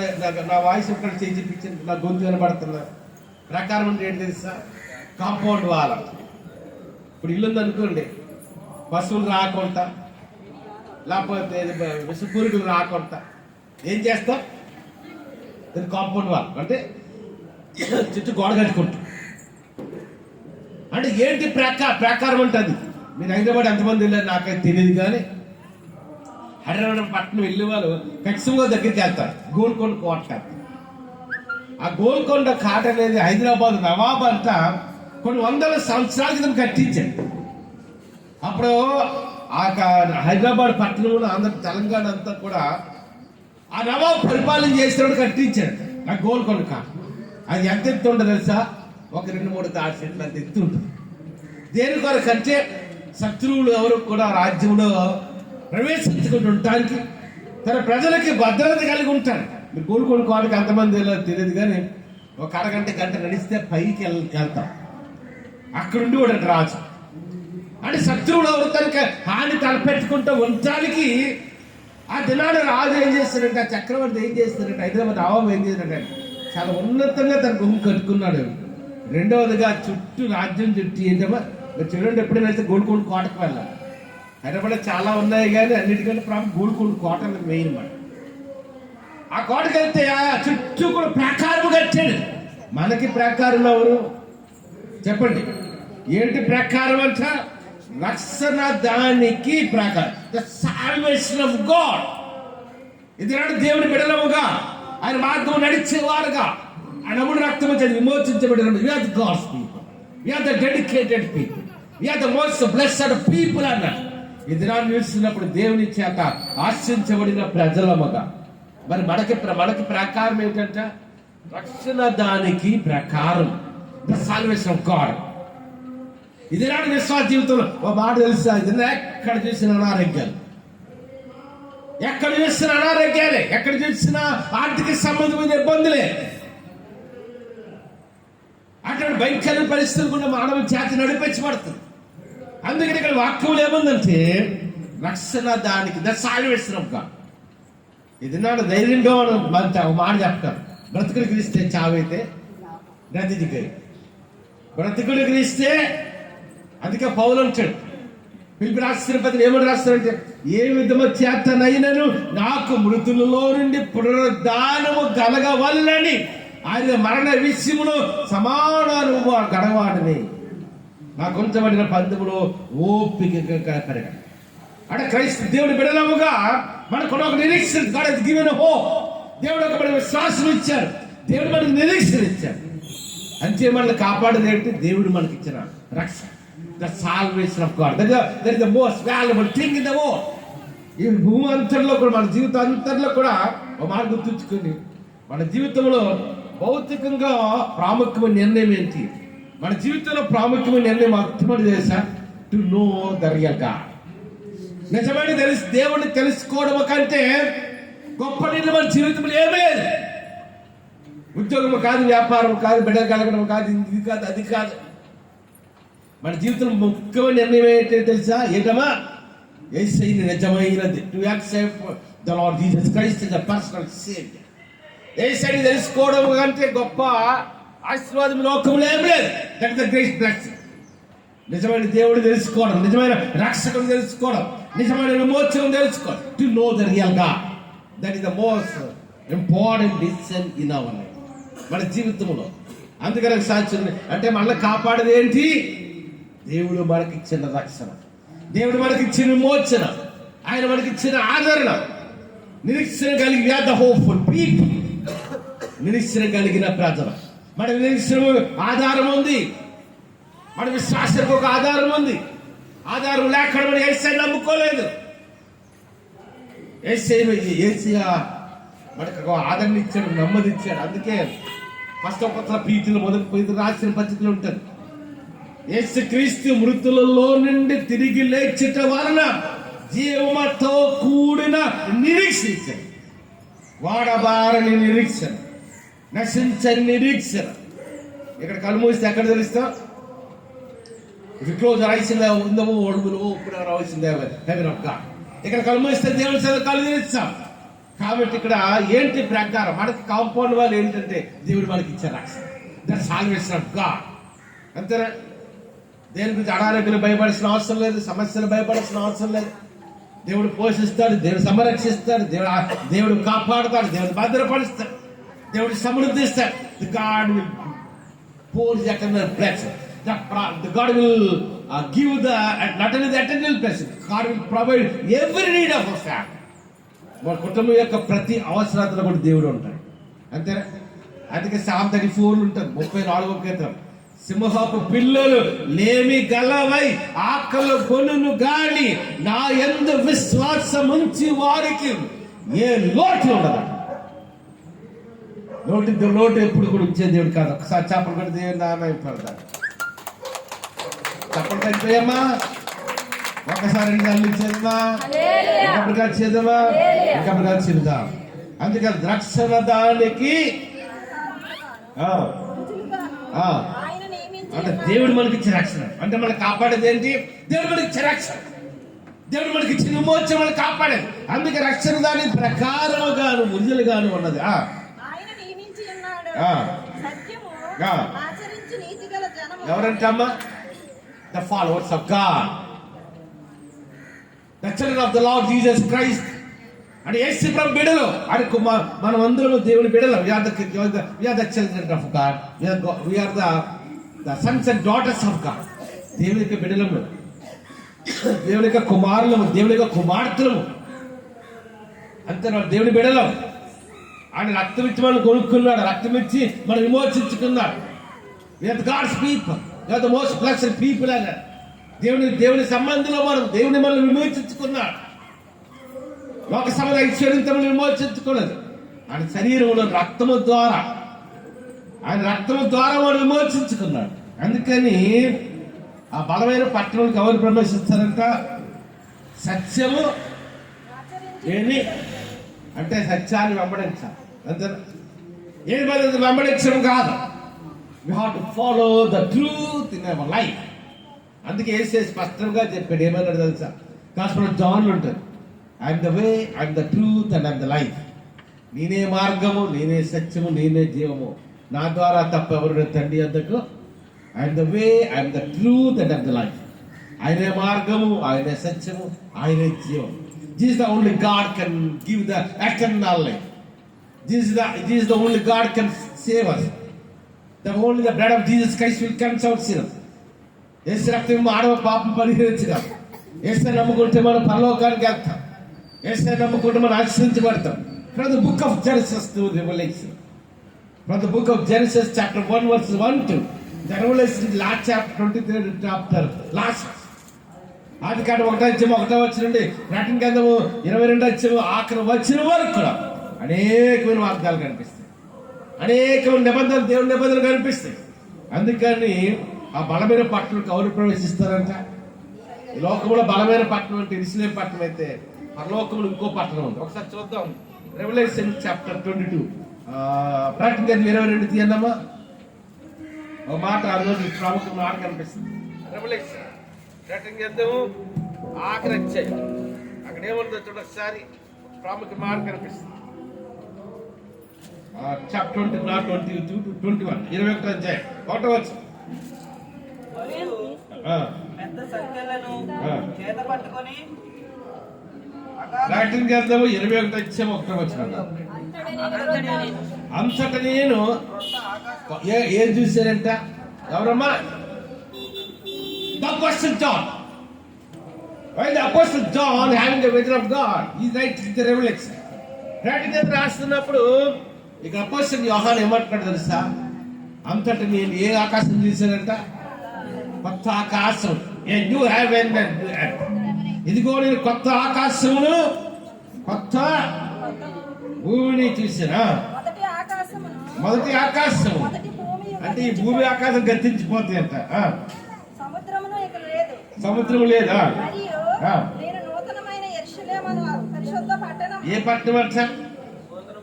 నా వాయిస్ ఇక్కడ చేసి చూపించింది, నా గొంతు వినబడుతున్నా. ప్రాకారం అంటే ఏంటి తెలుసా? Compound wall. ఇప్పుడు ఇల్లు ఉంది అనుకోండి, పశువులు రాకుండా లేకపోతే విషపురుగులు రాకుండా ఏం చేస్తాం? కాంపౌండ్ వాల్ అంటే చుట్టూ గోడ కట్టుకుంటాం. అంటే ఏంటి ప్రాకారం ఉంటుంది? మీరు హైదరాబాద్ ఎంతమంది వెళ్ళారు నాకైతే తెలియదు, కానీ హైదరాబాద్ పట్టణం వెళ్ళే వాళ్ళు ఖచ్చితంగా దగ్గరికి వెళ్తారు. గోల్కొండ కోట. ఆ గోల్కొండ కాట అనేది హైదరాబాద్ నవాబ్ అంతా కొన్ని వందల సంవత్సరాల క్రితం కట్టించారు. అప్పుడు ఆ హైదరాబాద్ పట్టణంలో ఆంధ్ర తెలంగాణ అంతా కూడా ఆ నవాబ్ పరిపాలన చేసినప్పుడు కట్టించాడు ఆ గోల్కొండ కాట. అది ఎంత ఎత్తు ఉంటుంది తెలుసా? ఒక 2-3 తాటి చెట్లు అంత ఎత్తు ఉంటుంది. దేని కొరకంటే శత్రువులు ఎవరు కూడా రాజ్యంలో ప్రవేశించుకుంటూ ఉండటానికి, తన ప్రజలకి భద్రత కలిగి ఉంటారు. మీరు గోల్కొండ కోటకి ఎంతమంది తెలియదు, కానీ ఒక గంట నడిస్తే పైకి వెళ్తాం. అక్కడుండి కూడా రాజు అంటే శత్రువులు ఎవరు తనకి హాని తలపెట్టుకుంటూ ఉండటానికి ఆ దినాడు రాజు ఏం చేస్తాడంటే, ఆ చక్రవర్తి ఏం చేస్తాడంటే, హైదరాబాద్ నవాబు ఏం చేస్తాడంటే చాలా ఉన్నతంగా తన గుమ్మ కట్టుకున్నాడు. రెండవదిగా చుట్టూ రాజ్యం చుట్టూ ఏంటమ్మా మీరు చూడండి, ఎప్పుడైనా అయితే గోల్కొండ కోటకు వెళ్ళాలి. హైదరాబాద్ చాలా ఉన్నాయి, కానీ అన్నిటికంటే గోల్కొండ కోట మెయిన్ మాట. ఆ కోటకి వెళ్తే చుట్టూ కూడా ప్రాకారం కట్టాడు. మనకి ప్రాకారంలో ఎవరు చెప్పండి? ఏంటి ప్రాకారం అంట? రక్షణ దానికి ప్రాకారం, ద సాల్వేషన్ ఆఫ్ గాడ్. ఇది దేవుని బిడ్డలముగా ఆయన మార్గం నడిచేవారుగా ఆయన అమ్ముడు రక్తం వచ్చేది విమోచించబడిన we are the God's people, we are the dedicated people, we are the most blessed people అన్నాడు. ఈ దినాన్ని చూస్తున్నప్పుడు దేవుని చేత ఆశించబడిన ప్రజలముగా. మరి మనకి ప్రాకారం ఏంటంటే రక్షణ దానికి ప్రాకారం, ద సాల్వేషన్ ఆఫ్ గాడ్. ఇది నాడు విశ్వాస జీవితంలో ఒక మాట తెలుసా? ఇది ఎక్కడ చూసిన అనారోగ్యాలు, ఎక్కడ చూసిన అనారోగ్యాలే, ఎక్కడ చూసినా ఆర్థిక సంబంధమైన ఇబ్బందులే. అటువంటి భయంకర పరిస్థితులు కూడా మానవ జాతి నడిపించబడుతుంది. అందుకని ఇక్కడ వాక్యంలో ఏముందంటే రక్షణ దానికి, ద సాల్వేషన్ ఆఫ్ గాడ్. ఇది నాడు ధైర్యంగా ఒక మాట చెప్తారు, బ్రతుకుడు క్రీస్తే చావైతే బ్రతికి, బ్రతుకుడు క్రీస్తే. అందుకే పౌలు అంటాడు పిలిపి రాసిన పత్రిక ఏమని రాస్తారంటే, ఏ విధము చేతనైనను నాకు మృతులలో నుండి పునరుద్ధానము కలగవలనని ఆయన మరణ విషయములో సమానానుభవ గడవాడని నాకు ఉంచబడిన పందెములో ఓపికగా పెరగ. అంటే క్రైస్తవ దేవుని బిడలముగా మనకు ఒక నిరీక్షణ, గాడ్ హస్ గివెన్ హోప్. దేవుడు ఒక మనకి విశ్వాసం ఇచ్చారు, దేవుడు మనకు నిరీక్షణ ఇచ్చారు. అంతే మనల్ని కాపాడేది ఏంటి? దేవుడు మనకి ఇచ్చిన రక్షణ, the salvation of God. That is the most valuable thing in the world. ఈ భూమి అంతట్లో కూడా, మన జీవితం అంతట్లో కూడా ఒక మాట గుర్తుంచుకొని, మన జీవితంలో భౌతికంగా ప్రాముఖ్యమైన నిర్ణయం ఏంటి? మన జీవితంలో ప్రాముఖ్యమైన నిర్ణయం మొట్టమొదటి తెలుసా? To know the real God. నిజమైన దేవుడిని తెలుసుకోవడం కంటే గొప్ప నిర్ణయం మన జీవితంలో ఏమీ లేదు. ఉద్యోగం కాదు, వ్యాపారం కాదు, బిడ్డ కలగడం కాదు, ఇది కాదు, అది కాదు. మన జీవితంలో ముఖ్యమైన నిర్ణయం ఏంటంటే తెలుసా? ఏంటమ్మా? యేసయ్యని నిజమైనది, to accept the Lord Jesus Christ as the personal saviour. యేసయ్యని తెలుసుకోవడం కంటే గొప్ప ఆశీర్వాదం లోకంలో ఏం లేదు. That is the great blessing. నిజమైన దేవుడు తెలుసుకోవడం, నిజమైన రక్షకుడు తెలుసుకోవడం, నిజమైన విమోచనం తెలుసుకోవడం, to know the real God. That is the most important decision in our life, మన జీవితంలో. అందుకని సాక్షి అంటే మనల్ని కాపాడేది ఏంటి? దేవుడు మనకిచ్చిన రక్షణ, దేవుడు మనకిచ్చిన విమోచన, ఆయన మనకిచ్చిన ఆదరణ. నిరీక్షణ కలిగి, we are the hopeful people. నిరీక్షణ కలిగిన ప్రజలు. మన నిరీక్షణ ఆధారం ఉంది, మన విశ్వాసానికి ఒక ఆధారం ఉంది. ఆధారం లేకుండా మనం యేసయ్యని నమ్ముకోలేదు. యేసయ్య మనకు ఒక ఆదరణ ఇచ్చాడు, నెమ్మది ఇచ్చాడు. అందుకే ఫస్ట్ పీతులు మొదటి పీతులు రాసిన పద్ధతిలో ఉంటుంది. యేసు క్రీస్తు మృతులలో నుండి తిరిగి లేచట వలన జీవముతో కూడిన నిరీక్షణ ఇచ్చాడు. వాడబారని నిరీక్షణ, నశించని నిరీక్షణ. ఇక్కడ కళ్ళు మూస్తే ఎక్కడ తెలుస్తాం? క్లోజ్ రాయిసిందే ఉందమో ఒడుగులు ఇప్పుడు రావాల్సిందే హెవెన్ ఆఫ్ గాడ్. ఇక్కడ కళ్ళు మూస్తే దేవుని సేవ కళ్ళు తెరిస్తాం. కాబట్టి ఇక్కడ ఏంటి ప్రకారం మనకి కాంపౌండ్ వాళ్ళు ఏంటంటే దేవుడు మనకి ఇచ్చే రక్షణ, దట్ సాల్వేషన్ ఆఫ్ గాడ్. అంతేనా? దేని గురించి అనారోగ్యం భయపడాల్సిన అవసరం లేదు, సమస్యలు భయపడాల్సిన అవసరం లేదు. దేవుడు పోషిస్తాడు, దేవుడు సంరక్షిస్తాడు, దేవుడు కాపాడుతాడు, దేవుడు భద్రపరుస్తాడు, దేవుడు సమృద్ధిస్తాడు. God will pour his eternal blessing. The God will give not only the eternal blessing, God will provide every need of a family. మన కుటుంబం యొక్క ప్రతి అవసరతలో కూడా దేవుడు ఉంటాడు. అంతేనా? అందుకే Psalm 34 ఉంటుంది, 34వ కీర్తన. సింహపు పిల్లలు లేమి గలవై ఆకలి కొనును గాని నా యందు విశ్వాసం ఉంచి వారికి ఏ లోటు ఉండదు. లోటు ఎప్పుడు కూడా ఉంచే దేవుడు కాదు. ఒకసారి చెప్పలు కూడా దేవుడు నామే పడతాడు. చెప్పలు కలిపోయమ్మా, ఒకసారి చేద్దామా, ఇంకప్పుడు కాదు చేద్దామా, ఇంకప్పుడు కాదు చేద్దాం. అందుకని రక్షణ దానికి అంటే దేవుడు మనకి ఇచ్చే రక్షణ, అంటే మనకి కాపాడేది ఏంటి? దేవుడు మనకి ఇచ్చే రక్షణ, దేవుడు మనకి ఇచ్చిన విమోచన మనకి కాపాడేది. అందుకే రక్షణ దాని ప్రకారముగాను మురుజలుగాను ఉన్నది. ఎవరంటమ్మా? The followers of God, the children of the Lord Jesus Christ. అంటే యేసు ప్రభు బిడ్డలు, అంటే మనం అందరము దేవుని బిడ్డలు. we are the children of God, we are the sons and daughters of God. దేవుని యొక్క బిడ్డలము, దేవుని యొక్క కుమారులము, దేవుని యొక్క కుమార్తెలము. అంతే దేవుని బిడ్డలం. ఆయన రక్తం ఇచ్చి మనం కొనుక్కున్నాడు, రక్తం ఇచ్చి మనం విమోచించుకున్నాడు. we are God's people, we are the most blessed people అన్నాడు. దేవుని సంబంధంలో దేవుని మనం విమోచించుకున్నాడు. లోక సంబంధ ఐశ్వర్యంతో విమోచించుకున్నది ఆయన శరీరంలో రక్తము ద్వారా, ఆయన రక్తము ద్వారా మనం విమోచించుకున్నాడు. అందుకని ఆ బలమైన పట్టణంలోకి ఎవరు ప్రవేశిస్తారంట? సత్యము ఏమి అంటే సత్యాన్ని వెంబడించాలి. అంతే, ఏది మరి వెంబడించడం కాదు. we have to follow the truth in our life. అందుకే యేసు స్పష్టంగా చెప్పాడు. ఏమన్నాడు తెలుసా? గాస్పెల్ ఆఫ్ జాన్ ఉంటుంది, I'm the way, I'm the truth and I'm the life. నేనే మార్గము, నేనే సత్యము, నేనే జీవము, నా ద్వారా తప్ప ఎవరు తండ్రి వద్దకు. I'm the way, I'm the truth and I'm the life. ఆయనే మార్గము, ఆయనే సత్యము, ఆయనే జీవం. Jesus the only God can give the eternal life. Jesus the only God can save us. Only the blood of Jesus Christ will cleanse our sins. యేసు రక్తం మానవ పాపం పరిహరించగలం. యేసు నమ్ముకుంటే మనం పరలోకానికి వెళ్తాం. యేసు నమ్ముకుంటే మనం ఆశీర్వదించబడతాం. From the book of Genesis to Revelation, from the book of Genesis chapter 1 verse 1 to the Revelation last chapter 23rd chapter last. ఆదికాండం 1 వచ్చిన నుండి ప్రకటన గ్రంథము 22 ఆఖరి వచ్చిన వరకు కూడా అనేకమైన వాగ్దానాలు కనిపిస్తాయి, అనేకమైన నిబంధనలు, దేవుని నిబంధనలు కనిపిస్తాయి. అందుకని ఆ బలమైన పట్టణంకి ఎవరు ప్రవేశిస్తారంట? ఈ లోకంలో బలమైన పట్టణం అంటే ఇస్రాయేల్ పట్టణం అయితే, పరలోకంలో ఇంకో పట్టణం ఉంది. ఒకసారి చూద్దాం. రెవల్యూషన్ చాప్టర్ 22 ప్రకటన గ్రంథం 22 తీయన్నమ్మా. ఒక మాట ఆ రోజు ప్రాముఖ్యం మాట కనిపిస్తుంది. రెవల్యూషన్ ప్రకటన గ్రంథము ఆఖరి అధ్యాయం, అక్కడ ఏముందో చూడ ఒకసారి ప్రాముఖ్య మాట కనిపిస్తుంది. చాప్టర్ 22 to 21 21వ అధ్యాయం 1వ వచనం. పెద్ద సంఖ్యలను చేత పట్టుకొని ప్రకటన గ్రంథము 21వ అధ్యాయం 1వ వచనం. అంతట నేను ఏం చూశారంట? ఎవరమ్మా? The Apostle John. While the Apostle John having the vision of God, he writes the Revelation. ప్రకటన గ్రంథం రాస్తున్నప్పుడు ఇక అపోస్తలుడు యోహాను ఏమంటున్నాడు తెలుసా? అంతట నేను ఏ ఆకాశం చూశానంట? కొత్త ఆకాశం. ఇదిగో నేను కొత్త ఆకాశమును కొత్త భూమిని చూసానా? మొదటి ఆకాశము అంటే ఈ భూమి ఆకాశం గతించిపోతాయి అంట. సముద్రం లేదా? ఏ పట్టణం అంట?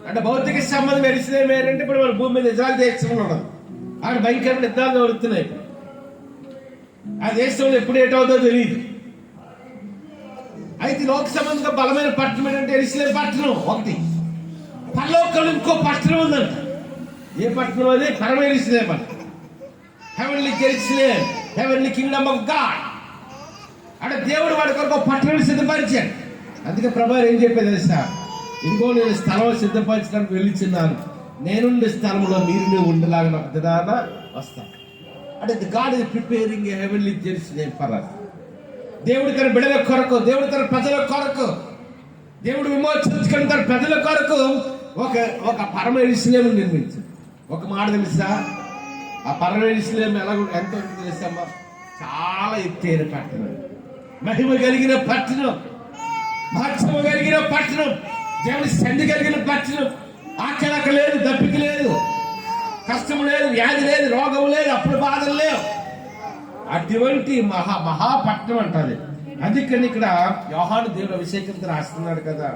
అంటే భౌతిక సంబంధం ఎరిసినవి ఏంటంటే ఇప్పుడు మన భూమి మీద నిజాలు దేశంలో ఉండదు. అక్కడ భయంకరమైన యుద్ధాలు జరుగుతున్నాయి. ఆ దేశంలో ఎప్పుడు ఏటవుతుందో తెలియదు. అయితే లోక సంబంధంగా బలమైన పట్టణం ఏంటంటే ఎరిసిలేని పట్టణం ఒకటి. పరలోకంలో ఇంకో పట్టణం ఉందంట. ఏ పట్టణం అది? పరమ ఎరిసిలేని పట్టణం. Heavenly Jerusalem, heavenly Kingdom of God. అంటే దేవుడు వాడి కొరకు పట్టణం సిద్ధపరిచాడు. అందుకే ప్రభువు ఏం చెప్పేది తెలుసా? ఇదిగో నేను స్థలం సిద్ధపరచడానికి వెళ్ళిచున్నాను, నేనుండే స్థలంలో మీరు ఉండలాగా నాకు దినాన వస్తాను. అంటే God is preparing A heavenly Jerusalem for us. దేవుడు తన బిడ్డల కొరకు, దేవుడు తన ప్రజల కొరకు, దేవుడు విమోచించుకుని తన ప్రజల కొరకు ఒక పరమ యెరూషలేము నిర్మించాడు. ఒక మాట తెలుసా, ఆ పరమ యెరూషలేము ఎంత తెలుసమ్మా? చాలా ఎత్తైన పట్టణం, మహిమ కలిగిన పట్టణం, మహత్సవం కలిగిన పట్టణం, దేవుని సంధి కలిగిన పట్టణం. ఆకలక లేదు, దప్పిక లేదు, కష్టం లేదు, వ్యాధి లేదు, రోగం లేదు, అప్పుడు బాధలు లేవు. అటువంటి మహాపట్నం అంటారు. అందుకని ఇక్కడ యోహాను దేవుడు అభిషేకంతో రాస్తున్నాడు కదా,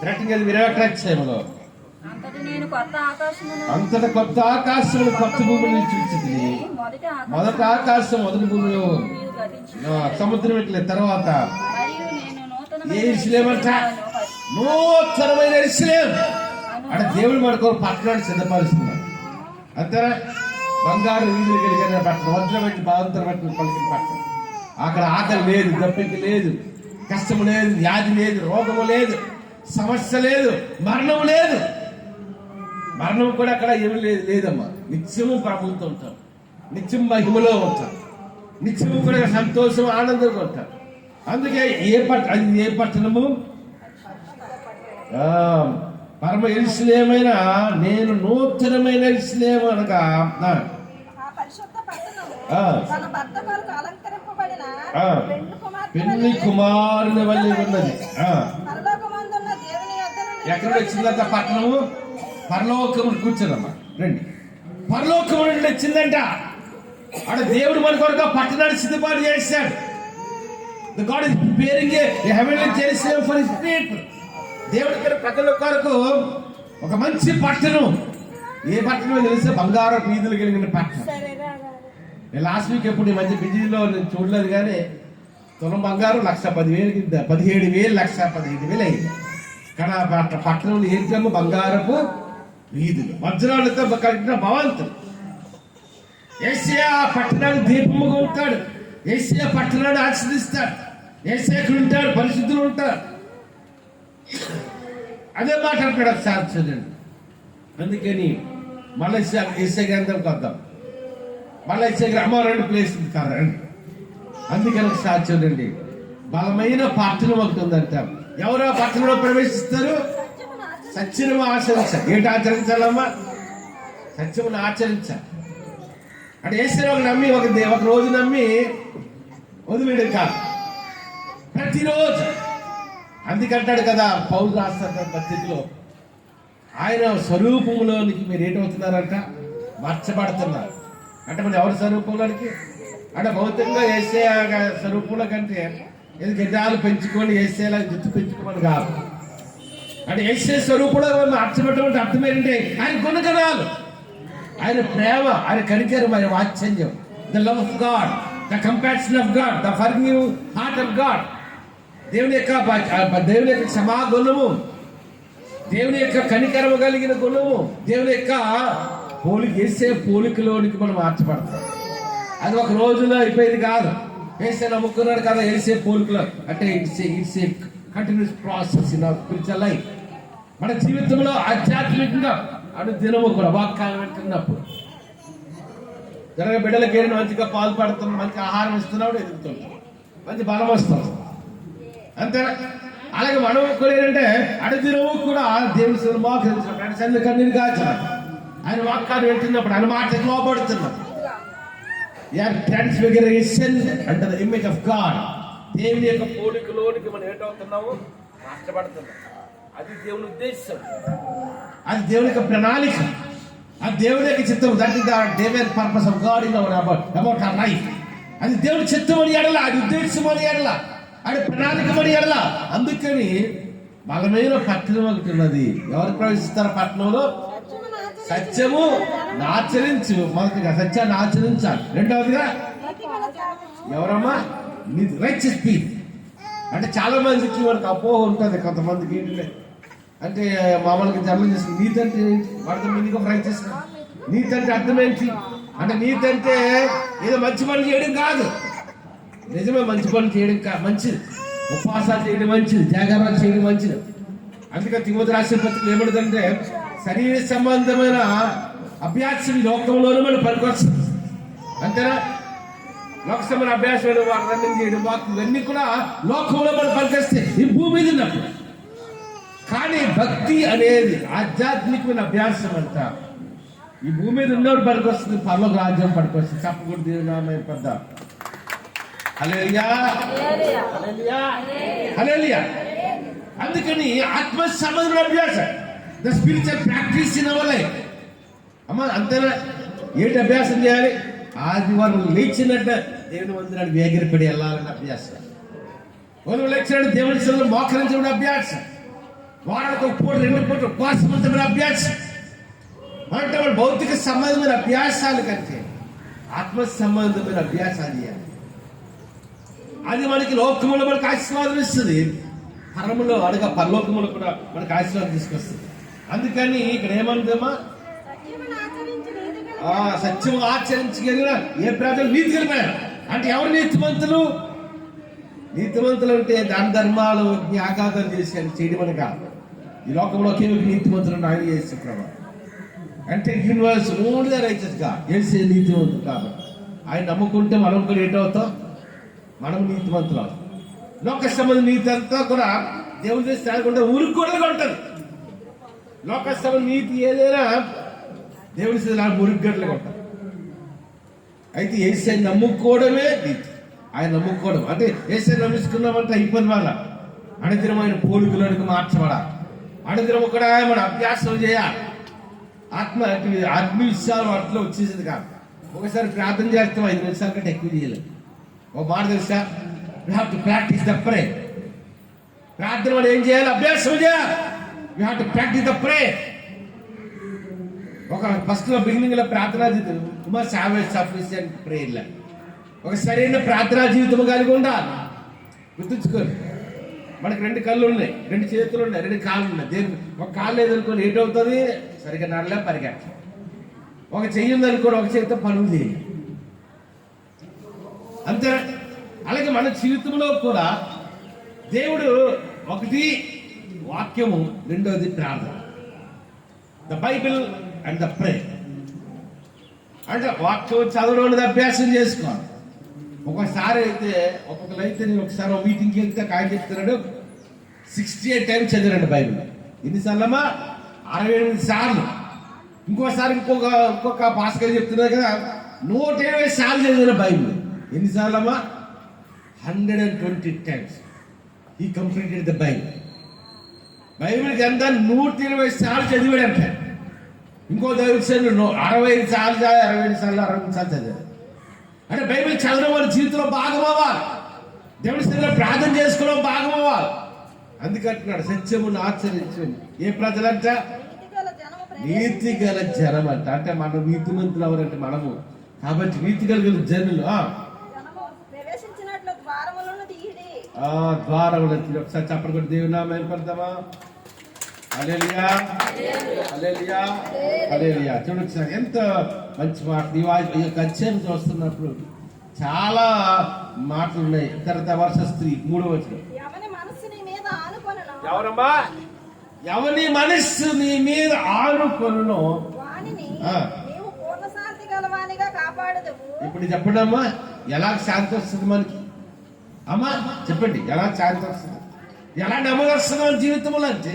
కరెక్ట్గా 21వ అధ్యాయంలో అంతట కొత్త ఆకాశములు కొత్త భూమిని చూచింది. మొదటి ఆకాశం మొదటి భూమిలో సముద్రం ఎట్లే తర్వాత యెరూషలేమంట నూతనమైన యెరూషలేం అంటే దేవుడు మనకు పట్టణాన్ని సిద్ధపరుస్తున్నాడు. అంతేనా? బంగారు వీధులు కలిగిన పట్టణం, వజ్రం పెట్టి బాధంతరం పట్టిన పలికిన పట్టణం. అక్కడ ఆకలి లేదు, దప్పిక లేదు, కష్టము లేదు, వ్యాధి లేదు, రోగము లేదు, సమస్య లేదు, మరణం లేదు. మరణం కూడా అక్కడ ఏమి లేదమ్మా. నిత్యము ప్రభుత్వం ఉంటాం, నిత్యం మహిమలో ఉంటాం, నిత్యము కూడా సంతోషం ఆనందంగా ఉంటాం. అందుకే ఏ పట్టణము పరమ యెరూషలేమైన నేను నూతనమైన యెరూషలేము అనగా పెళ్లి కుమారుని వల్ల ఉన్నది. ఎక్కడ వచ్చిందంట పట్టణము? పరలోకము కూర్చోదమ్మా, రండి. పరలోకము నుండి వచ్చిందంట. అక్కడ దేవుడు మన కొరకు పట్టణాన్ని సిద్ధపాటు చేశాడు. The God is preparing a heavenly Jerusalem for his people. దేవుడి ప్రజల కొరకు ఒక మంచి పట్టణం. ఏ పట్టణం తెలిస్తే బంగారు వీధులు కలిగిన పట్టణం. నేను లాస్ట్ వీక్ ఎప్పుడు ఈ మధ్య బిజీలో నేను చూడలేదు, కానీ తులం బంగారం 1,10,000 17,000 1,15,000 అయింది. కానీ ఆ పట్టణంలో ఏంటమ్మో బంగారపు వీధులు, వజ్రాలతో కలిగిన భవంతులు. యేసయ్య ఆ పట్టణానికి దీపముగా ఉంటాడు. యేసయ్య పట్టణాన్ని ఆశీర్దిస్తాడు. యేసయ్యకు ఉంటాడు, పరిశుద్ధులు ఉంటారు. అదే మాట అంటాడు ఒకసారి చూడండి. అందుకని మళ్ళీ యేసయ్య గ్రంథంకి వద్దాం. మళ్ళీ యేసయ్య గ్రామం 2 ప్లేస్ కాదండి. అందుకని ఒకసారి చూడండి. బలమైన పట్టణం ఒకటి ఉందంట. ఎవరో పట్టణంలో ప్రవేశిస్తారు? సత్యము ఆచరించాలి. ఏంటి ఆచరించాలమ్మా? సత్యమును ఆచరించాలి. అంటే యేసయ్యను నమ్మి ఒక రోజు నమ్మి వదిలేడు కాదు, ప్రతిరోజు. అందుకంటాడు కదా పౌలు రాస్తారు పత్రికలో, ఆయన స్వరూపంలోనికి మీరు ఏంటవుతున్నారంట? మార్చబడుతున్నారు. అంటే మనం ఎవరి స్వరూపంలోనికి? అంటే భౌతికంగా యేసయ్య స్వరూపంలో కంటే ఏది గడ్డాలు పెంచుకొని యేసయ్యలా జుట్టు పెంచుకోమని కాదు. అంటే యేసయ్య స్వరూపంలో మార్చబడటం అర్థం ఏంటంటే ఆయన గుణగణాలు, ఆయన ప్రేమ, ఆయన కనికరం, ఆయన వాత్సల్యం, the love of God, the compassion of God, the forgive heart of God. దేవుని యొక్క క్షమాగుణము, దేవుని యొక్క కనికరము కలిగిన గుణము, దేవుని యొక్క వేసే పోలికలోనికి మనం మార్చబడతాం. అది ఒక రోజులో అయిపోయింది కాదు. వేసే నమ్ముకున్నాడు కదా, వేసే పోలికలో అంటే it's a continuous process in our spiritual life. మన జీవితంలో ఆధ్యాత్మికంగా దినము కూడా వాక్యాలు వింటున్నప్పుడు జరగ బిడ్డలకి ఏదైనా మంచిగా పాలు పడుతున్నాం, మంచి ఆహారం ఇస్తున్నాడు, ఎదుగుతున్నాం, మంచి బలం వస్తుంది. అంతే. అలాగే మనం కూడా ఏంటంటే అడుగుదినము కూడా దేవుని సన్నిధిలో కన్నీరు కాచాలి. ఆయన వాక్యాన్ని వింటున్నప్పుడు ఆయన మాటకు లోపడుతున్నాం. ట్రాన్స్ఫిగరేషన్ అంటే ద ఇమేజ్ ఆఫ్ గాడ్. దేవుని యొక్క పోలికలోనికి మనం ఏంటవుతున్నాము? మార్చబడుతున్నాం. అది దేవుని ఉద్దేశం, అది దేవుని యొక్క ప్రణాళిక, అది దేవుని యొక్క చిత్తం. That is the divine purpose of God in hour about our life. అది దేవుని చిత్తం అని ఎడల, అది ఉద్దేశం అని ఎడల, అది ప్రణాళిక అని ఎడల. అందుకని బలమైన పట్టణం ఒకటి ఉన్నది. ఎవరు ప్రవేశిస్తారు పట్టణంలో? సత్యము ఆచరించు. మొదటిగా సత్యాన్ని ఆచరించాలి. రెండవదిగా ఎవరమ్మా? Righteous people. అంటే చాలా మందికి మనకు అపోహ ఉంటుంది. కొంతమందికి ఏంటంటే అంటే మామూలుగా జన్మ చేసిన నీతి అంటే వాటి మీనింగ్ ఆఫ్ రైచియస్. నీతి అంటే అర్థం ఏంటి అంటే నీతి అంటే ఏదో మంచి పని చేయడం కాదు. నిజమే, మంచి పనులు చేయడం మంచిది, ఉపవాసాలు చేయడం మంచిది, జాగారాలు చేయడం మంచిది. అందుకని తిమోతి రాసిన పత్రికలు ఏమంటుందంటే శరీర సంబంధమైన అభ్యాసం లోకంలోనే మనం పనికొస్తుంది. అంతేనా? లోకసభల అభ్యాసం రన్నింగ్ చేయడం వాక్యం ఇవన్నీ కూడా లోకంలో మనం పనిచేస్తే ఈ భూమి మీద ఉన్నప్పుడు. కానీ భక్తి అనేది ఆధ్యాత్మికమైన అభ్యాసం అంట ఈ భూమి మీద ఉన్నప్పుడు పనికొస్తుంది, పరలోక రాజ్యం పనికొస్తుంది. చెప్పకూడదు దేవుని నామం పెద్ద హల్లెలూయా హల్లెలూయా హల్లెలూయా. అందుకని ఆత్మ సంబంధమైన అభ్యాసం, the spiritual practice in our life. అమ్మ అంతేనా? ఏంటి అభ్యాసం చేయాలి? ఆదివారం లేచినట్టు దేవుని మందిరానికి వేగిరపడి వెళ్ళాలని అభ్యాసం. వాళ్ళు లేచినట్టు దేవుని సన్నిధిలో మోకరించడం అభ్యాసం. వారానికి ఒక పూట 2 పూటలు ఉపవాసమైన అభ్యాసం. అంటే వాళ్ళు భౌతిక సంబంధమైన అభ్యాసాలు కంటే ఆత్మ సంబంధమైన అభ్యాసాలు చేయాలి. అది మనకి లోకములో మనకు ఆశీర్వాదం ఇస్తుంది, పరములో అనగా పరలోకములో కూడా మనకు ఆశీర్వాదం తీసుకొస్తుంది. అందుకని ఇక్కడ ఏమంటుందమ్మా? సత్యం ఆచరించగలిగిన ఏ ప్రజలు నీతి కలిపారు అంటే ఎవరు నీతిమంతులు? నీతిమంతులు అంటే దాన ధర్మాలు జ్ఞాగాదాలు చేసి అని చేయడం అని కాదు. ఈ లోకంలో ఒకే నీతిమంతులు ఆయన చేసే ప్రభావం అంటే యూనివర్స్ ఓన్లీ రైచస్ గా చేసే నీతిమంతులు కాబట్టి ఆయన నమ్ముకుంటే మనం కూడా ఏంటవుతాం? మనం నీతిమంతులు అవుతాం. లోక సంబంధ నీతి అంతా కూడా దేవుని చేసి తాగకుండా ఊరుకోవడం ఉంటుంది. లోక సంబంధ నీతి ఏదైనా దేవుని మురుగ్గడ్లుగా ఉంటాం. అయితే ఏసై నమ్ముకోవడమే నీతి. ఆయన నమ్ముకోవడం అంటే ఏసై నమ్ముకున్నామంటే అయిపోయిన వాళ్ళ అణదిరమైన పోలికలోనికి మార్చబడ అణదిరం కూడా మన అభ్యాసం చేయాలి. ఆత్మవిశ్వాసం వాటిలో వచ్చేసేది కాదు. ఒకసారి ప్రార్థన చేస్తాం 5 నిమిషాల కంటే ఎక్కువ చేయలేదు. ఒక మాట తెలుసా? You have to practise the pray. ప్రార్థన మనం ఏం చేయాలి? అభ్యాసం చేయాలి. You have to practise the pray. ఒక ఫస్ట్ లో బిగినింగ్ లో ప్రార్థనా జీవితం సఫిషియెంట్ ప్రేయర్. ఒక సరైన ప్రార్థనా జీవితం కలిగి ఉండాలి. గుర్తుంచుకోండి, మనకి 2 కళ్ళు ఉన్నాయి, 2 చేతులు ఉన్నాయి, 2 కాళ్ళు ఉన్నాయి. దేని ఒక కాళ్ళు లేదనుకోని ఏటవుతుంది? సరిగ్గా నడలే పరిగెత్త. ఒక చెయ్యి ఉందనుకోని ఒక చేతితో పనులు చేయాలి. అంతే. అలాగే మన జీవితంలో కూడా దేవుడు ఒకటి వాక్యము, రెండోది ప్రార్థన. ద బైబిల్ అండ్ ద ప్రే అంటే వాక్యం చదవడం అభ్యాసం చేసుకోవాలి. ఒకసారి అయితే ఒక్కొక్కరైతే నేను ఒకసారి మీటింగ్కి వెళ్తే ఆయన చెప్తున్నాడు 68 టైమ్స్ చదివాడు బైబిల్. ఎన్నిసార్లమ్మా? 68 సార్లు. ఇంకోసారి ఇంకొక భాస్కర్ చెప్తున్నారు కదా 120 సార్లు చదివాడు బైబిల్. ఎన్నిసార్లమ్మా? 120 times he completed the Bible. Bible గ్రంథాన్ని 120 సార్లు చదివాడంటే. ఇంకో దైవిక 65 సార్లు 65 సార్లు 60 సార్లు చదివాడు. అంటే బైబిల్ చదవడం వాళ్ళ జీవితంలో భాగం అవ్వాలి. దేవుని సన్నిధిలో ప్రార్థన చేసుకోవడం భాగం అవ్వాలి. అందుకంటున్నాడు సత్యమును ఆచరించండి. ఏ ప్రజలంట? నీతి గల జనం అంట. అంటే మనం నీతిమంతులు ఎవరంటే మనము. కాబట్టి నీతి కలిగిన జనులు ద్వారములు ఒకసారి చెప్పకుండా దేవుని నామం ఏర్పడతామా? హల్లెలూయా హల్లెలూయా హల్లెలూయా. చూడొచ్చు సార్ ఎంత మంచి మాట. ఈ యొక్క అధ్యాయం చూస్తున్నప్పుడు చాలా మాటలు ఉన్నాయి. తర్వాత వర్ష స్త్రీ 3వ వచనం. ఎవరమ్మా? ఎవని మనస్సు నీ మీద ఆనుకొనునో ఇప్పుడు చెప్పండి అమ్మా, ఎలా శాంతి వస్తుంది మనకి? అమ్మా చెప్పండి, ఎలా శాంతి వస్తుంది, ఎలా నెమ్మది వస్తుంది మన జీవితంలో అంటే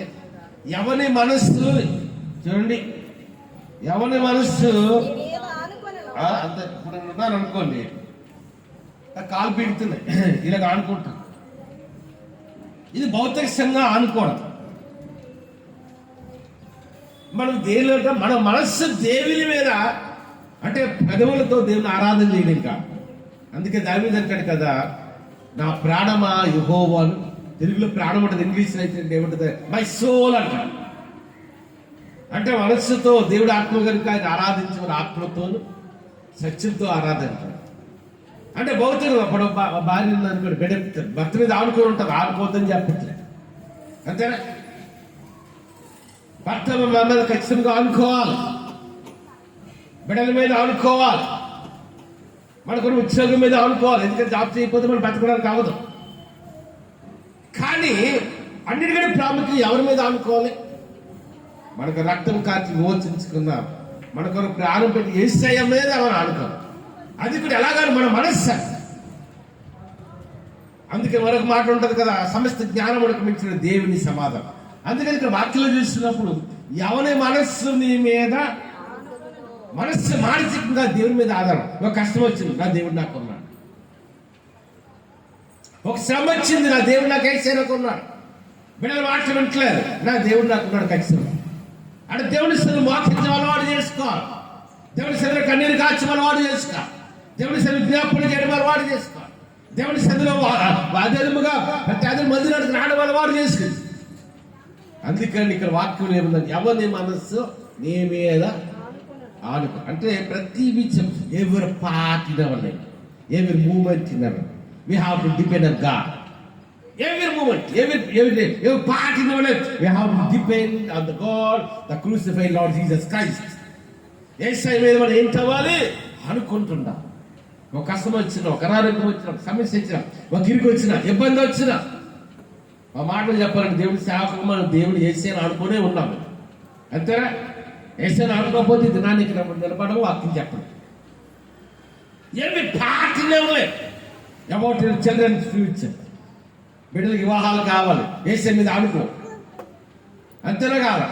ఎవని మనస్సు చూడండి, ఎవని మనస్సు అంత ఇప్పుడు ఉన్నాను అనుకోండి, కాలు పీడుతున్నాయి, ఇలాగ ఆనుకుంటాను. ఇది భౌతికంగా ఆనుకోవడం. మనం దేవుని మన మనస్సు దేవుని మీద అంటే పెదవులతో దేవుని ఆరాధన చేయడం కాదు. అందుకే దావీదు అంటాడు కదా, నా ప్రాణమా యెహోవాను. తెలుగులో ప్రాణం ఉంటుంది, ఇంగ్లీష్లో అయితే ఏముంటుంది? మై సోల్ అంటాడు. అంటే మనస్సుతో దేవుడు ఆత్మ కనుక ఆయన ఆరాధించమని ఆత్మతోను సత్యంతో ఆరాధించాడు. అంటే భౌతికంగా అప్పుడు భార్య ఉందనుకోండి, బిడ్డ భర్త మీద ఆనుకొని ఉంటుంది, ఆనుకోవద్దని చెప్పట్లేదు. అంతేనా? భర్త మీద ఖచ్చితంగా ఆనుకోవాలి, బిడ్డల మీద ఆనుకోవాలి, మనకున్న ఉద్యోగం మీద ఆనుకోవాలి. ఎందుకంటే జాబ్ చేయకపోతే మనం బతకడానికి అవ్వదు. కానీ అన్నిటికంటే ప్రాముఖ్యం ఎవరి మీద ఆనుకోవాలి? మనకు రక్తం కాచి విమోచించుకున్నాం, మనకు ప్రాణం పెట్టి యేసయ్య మీద మనం ఆనుకోవాలి. అది కూడా ఎలాగా మన మనస్సు. అందుకే మరొక మాట ఉంటుంది కదా, సమస్త జ్ఞానములకు మించిన దేవుని సమాధానం. అందుకని ఇక్కడ వాక్యంలో చూస్తున్నప్పుడు ఎవరి మనస్సు నీ మీద, మనస్సు మానసికంగా దేవుని మీద ఆధారం. ఒక కష్టం వచ్చింది, నా దేవుడు నాకు ఉన్నాడు. ఒక శ్రమ వచ్చింది, నా దేవుడు నాకు వేసేనుకున్నాడు. బిడ్డలు మాటలు వింటలేదు, నా దేవుడు నాకు ఉన్నాడు ఖచ్చితంగా. అంటే దేవుని సన్నిధిలో మోక్షించే అలవాటు చేసుకోవాలి. దేవుని సన్నిధిలో కన్నీరు కాల్చే అలవాటు చేసుకోవాలి. దేవుని సన్నిధిలో జ్ఞాపకం చేయడం అలవాటు చేసుకోవాలి. దేవుని సన్నిధిలో అదేముగా ప్రతి మందిరానికి రావడం అలవాటు చేసుకుంది. అందుకని ఇక్కడ వాక్యం ఏముందని, ఎవరి మనస్సు నీ మీద ఆనుకో. అంటే ప్రతి విషయం, ఎవరి పార్ట్ ఇన్ అవర్ లైఫ్, ఎవరి moment in our, we have to depend on God. Every moment, every part in our life, we have to depend on the God, the crucified Lord Jesus Christ. యేసయ్య మీద మనం ఏం కావాలి అనుకుంటున్నా. ఒక కష్టం వచ్చినా, ఒక అనారోగ్యం వచ్చినా, ఒక సమస్య వచ్చినా, ఒక ఇరుకు వచ్చినా, ఇబ్బంది వచ్చినా, ఆ మాటలు చెప్పాలంటే దేవుడి సేవకు మనం దేవుడు యేసయ్యని ఆడుకునే ఉన్నాము. అంతేనా? యేసయ్యని ఆడుకోకపోతే దినానికి నిలబడము, వాక్యం చెప్పండి. every part in our life about your children's future. బిడ్డలకు వివాహాలు కావాలి, యేసయ్య మీద ఆడుకో. అంతేనా కాదా?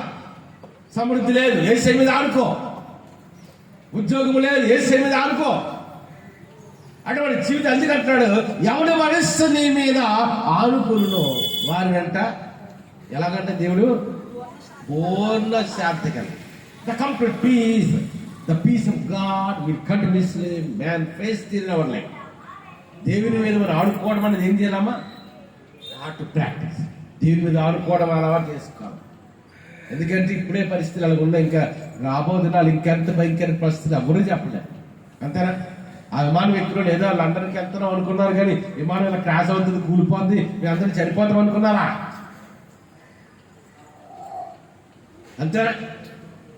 సమృద్ధి లేదు, యేసయ్య మీద ఆడుకో. ఉద్యోగం లేదు, యేసయ్య మీద ఆడుకో. అటువంటి జీవితం అందుకంటాడు, ఎవరి మనస్సు నీ మీద ఆనుకును వారి వెంట ఎలాగంటే దేవుడు పూర్ణ శాంతి కలిగి, the complete peace, the peace of God will continuously manifest in our life. దేవుని మీద మనం ఆడుకోవడం అనేది ఏం చేయాలమ్మా? Not to practise. దేవుని మీద ఆడుకోవడం అలవాటు చేసుకోవాలి. ఎందుకంటే ఇప్పుడే పరిస్థితులు అలా ఉన్నాయి, ఇంకా రాబో దినాలు ఇంకెంత భయంకర పరిస్థితులు ఎవరూ చెప్పలేదు. అంతేనా? ఆ విమానం ఎక్కువ ఏదో లండన్కి వెళ్తున్నాం అనుకున్నారు, కానీ విమానం ఇలా క్రాష్ అవుతుంది, కూలిపోతుంది, మేము అందరూ చనిపోతాం అనుకున్నారా? అంతేనా?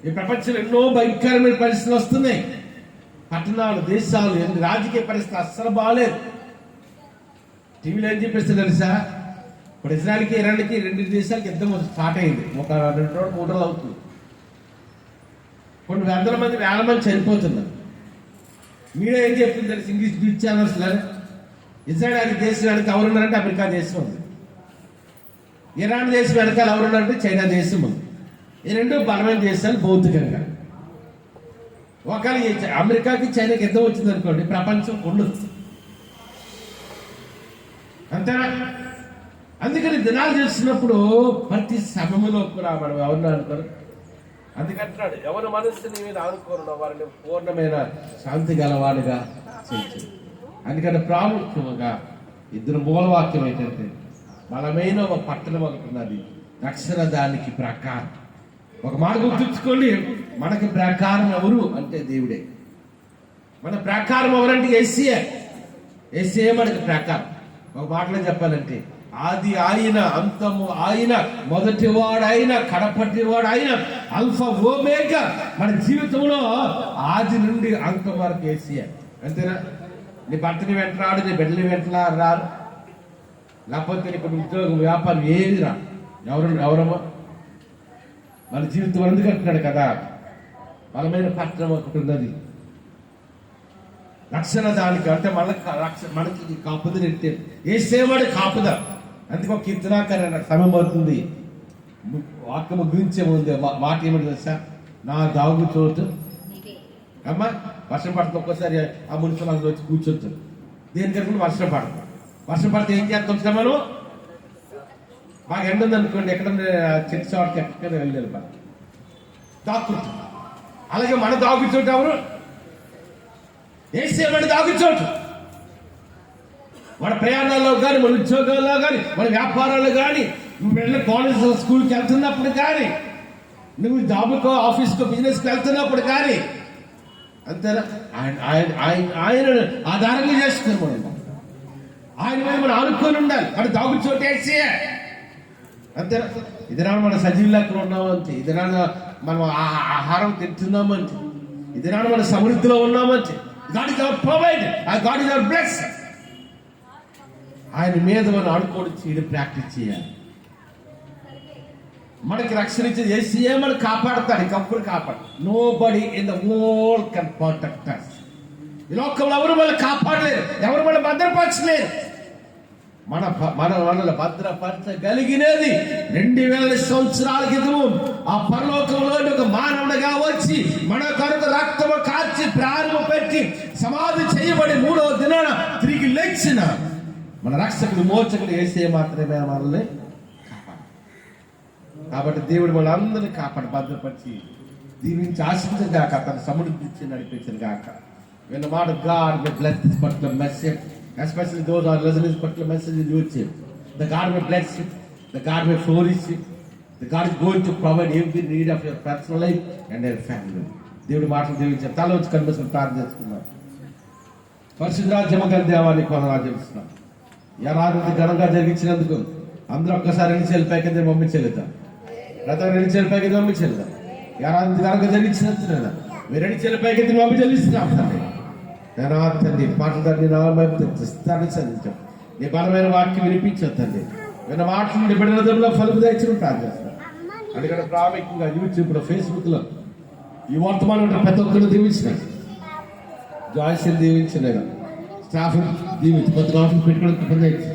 ఈ ప్రపంచంలో ఎన్నో భయంకరమైన పరిస్థితులు వస్తున్నాయి. పట్టణాలు, దేశాలు, రాజకీయ పరిస్థితులు అస్సలు బాగాలేదు. టీవీలో ఏం చెప్పేస్తే తెలుసా? ఇప్పుడు ఇజ్రాయల్కి ఇరాన్కి 2 దేశాలకి యుద్ధం స్టార్ట్ అయింది. ఒక 2 రోజులు 3 రోజులు అవుతుంది. కొన్ని వేల మంది చనిపోతున్నారు. మీడియా ఏం చెప్తుంది తెలుసు? ఇంగ్లీష్ న్యూస్ ఛానల్స్ లో ఇజ్రాయల్ దేశం వెనక ఎవరున్నారంటే అమెరికా దేశం ఉంది. ఇరాన్ దేశం వెనకాల ఎవరున్నారంటే చైనా దేశం ఉంది. ఈ 2 బలమైన దేశాలు భౌతికంగా. ఒకవేళ అమెరికాకి చైనాకి యుద్ధం వచ్చింది అనుకోండి, ప్రపంచం ఉండదు. అంతేనా? అందుకని దినాలు చేస్తున్నప్పుడు ప్రతి సమయంలో కూడా మనం ఎవరిని అనుకోరు. అందుకంటున్నాడు, ఎవరి మనస్సు నీ మీద ఆనుకోరు వారిని పూర్ణమైన శాంతి గలవాడుగా చేయించు. అందుకని ప్రాముఖ్యంగా 2 మూలవాక్యం ఏంటంటే, బలమైన ఒక పట్టణం ఒకటి ఉన్నది, రక్షణ దానికి ప్రకారం. ఒక మాట గుర్తుంచుకోండి, మనకి ప్రకారం ఎవరు అంటే దేవుడే. మన ప్రకారం ఎవరంటే యేసయ్య. యేసయ్య మనకి ప్రకారం. ఒక మాటలో చెప్పాలంటే, ఆది ఆయన, అంతము ఆయన, మొదటివాడు ఆయన, కడపటివాడు ఆయన, అల్ఫా ఓమేగా. మన జీవితంలో ఆది నుండి అంతం వరకు యేసయ్య. అంతేనా? నీ భర్తని వెంట రాడు, నీ బిడ్డని వెంట రారు, లేకపోతే నీకు ఉద్యోగం, వ్యాపారం ఏది రా. ఎవరమ్మా? మన జీవితం ఎందుకు అంటున్నాడు కదా, బలమైన పట్టణం ఒకటి ఉన్నది, రక్షణ దానికి. అంటే మనకి కాపుదలు ఎట్టే యేసేవాడు కాపుద. అందుకే ఒక కీర్తనాకారు సమయం అవుతుంది, వాక్యము గురించే ఉంది. మాట ఏమిటి తెలుసా? నా దాగు చోటు. అమ్మా వర్షం పడుతుంది, ఒక్కోసారి ఆ మున్సిపల్ అందులో వచ్చి కూర్చోవచ్చు. దేనికనుకుంటే వర్షం పడుతుంది. వర్షం పడితే ఏం చేస్తాం? మనం బాగా ఎండ ఉంది అనుకోండి, ఎక్కడన్నా చెట్టు చోటకి ఎక్కడ వెళ్ళాలి, బాగా దాక్కుంటాం. అలాగే మన దాగు చోటు ఎవరు? యేసేవాడు దాగు చోటు. మన ప్రయాణాల్లో కానీ, మన ఉద్యోగాల్లో కానీ, మన వ్యాపారాల్లో కానీ, నువ్వు వెళ్ళిన కాలేజ్ స్కూల్కి వెళ్తున్నప్పుడు కానీ, నువ్వు జాబ్కో ఆఫీస్కో బిజినెస్కి వెళ్తున్నప్పుడు కానీ, అంతేనా? ఆయన ఆధారంగా చేసుకుని మనం ఆయన మీద మనం ఆనుకొని ఉండాలి. మన దాగు చోటు యేసయ్య. అంతేనా? ఇదినాడు మన సజీవులెక్కలు ఉన్నామంటే, ఇదినాడు మనం ఆహారం తింటున్నామంటే, ఇదినాడు మన సమృద్ధిలో ఉన్నామంటే, God is our provider, God is our blesser. ఆయన మీద మనం ఆడుకోవడం చేయడం ప్రాక్టీస్ చేయాలి. మనకి రక్షణ ఇచ్చేది యేసయ్యే మనకు కాపాడతాడు, ఇంకప్పుడు కాపాడు. Nobody in the world can protect us. ఈ లోకంలో ఎవరు మనల్ని కాపాడలేరు, ఎవరు మనల్ని భద్రపరచలేరు. మనల్ని భద్రపరచగలిగినది 2000 సంవత్సరాల క్రితము ఆ పరలోకంలో ఒక మానవుడిగా వచ్చి మన కొరకు రక్తము కార్చి ప్రాణము పెట్టి సమాధి చేయబడి 3వ దినాన తిరిగి లేచిన మన రక్షకుడు మోచకుడు యేసయ్య మాత్రమే మనల్ని కాపాడు. కాబట్టి దేవుడు మనందరినీ కాపాడి భద్రపరిచి దీవించి ఆశించగాక, తన సమృద్ధి ఇచ్చి నడిపించిన గాక. When the word of God may bless this particular message, especially those who are listening to this particular message in YouTube, the God may bless you, the God may flourish you, the God is going to provide every need of your personal life and your family. దేవుడి మాటలు దీవించారు. తల వచ్చి కనిపిస్తున్న ప్రార్థన చేసుకున్నారు. పరిశుద్ధరాజ్యమ గారి దేవానికి వందనాలు చెల్లిస్తున్నాం. ఈ ఆరాధన ఘనంగా జరిగించినందుకు అందరూ ఒక్కసారి ఎన్ని చెల్లిపోయి పంపించలేదా? ప్రతి రెండు చెల్లిపోయి పంపించలేదా? ఈ ఆరాధన ఘనంగా జరిగించినందుకు మీరు రెండు చెల్లిపోయి పంపి చెల్లిస్తున్నాం. నేను తండ్రి పాటలు తండ్రి నాస్తాన్ని చదివించాం. నీ బలమైన వాటికి వినిపించావు తండ్రి. విన్న మాటలు నీ బిడ్డల ఫలుపు తెచ్చిన ప్రార్థిస్తాను. అందుకని ప్రాముఖ్యంగా యూట్యూబ్లో, ఫేస్బుక్లో ఈ వర్తమానం ప్రతి ఒక్కరు దీవించిన, జాయిస్ని దీవించిన, స్టాఫ్ దీవించి కొద్ది ఆఫీస్ పెట్టుకోవడానికి పొందవచ్చు.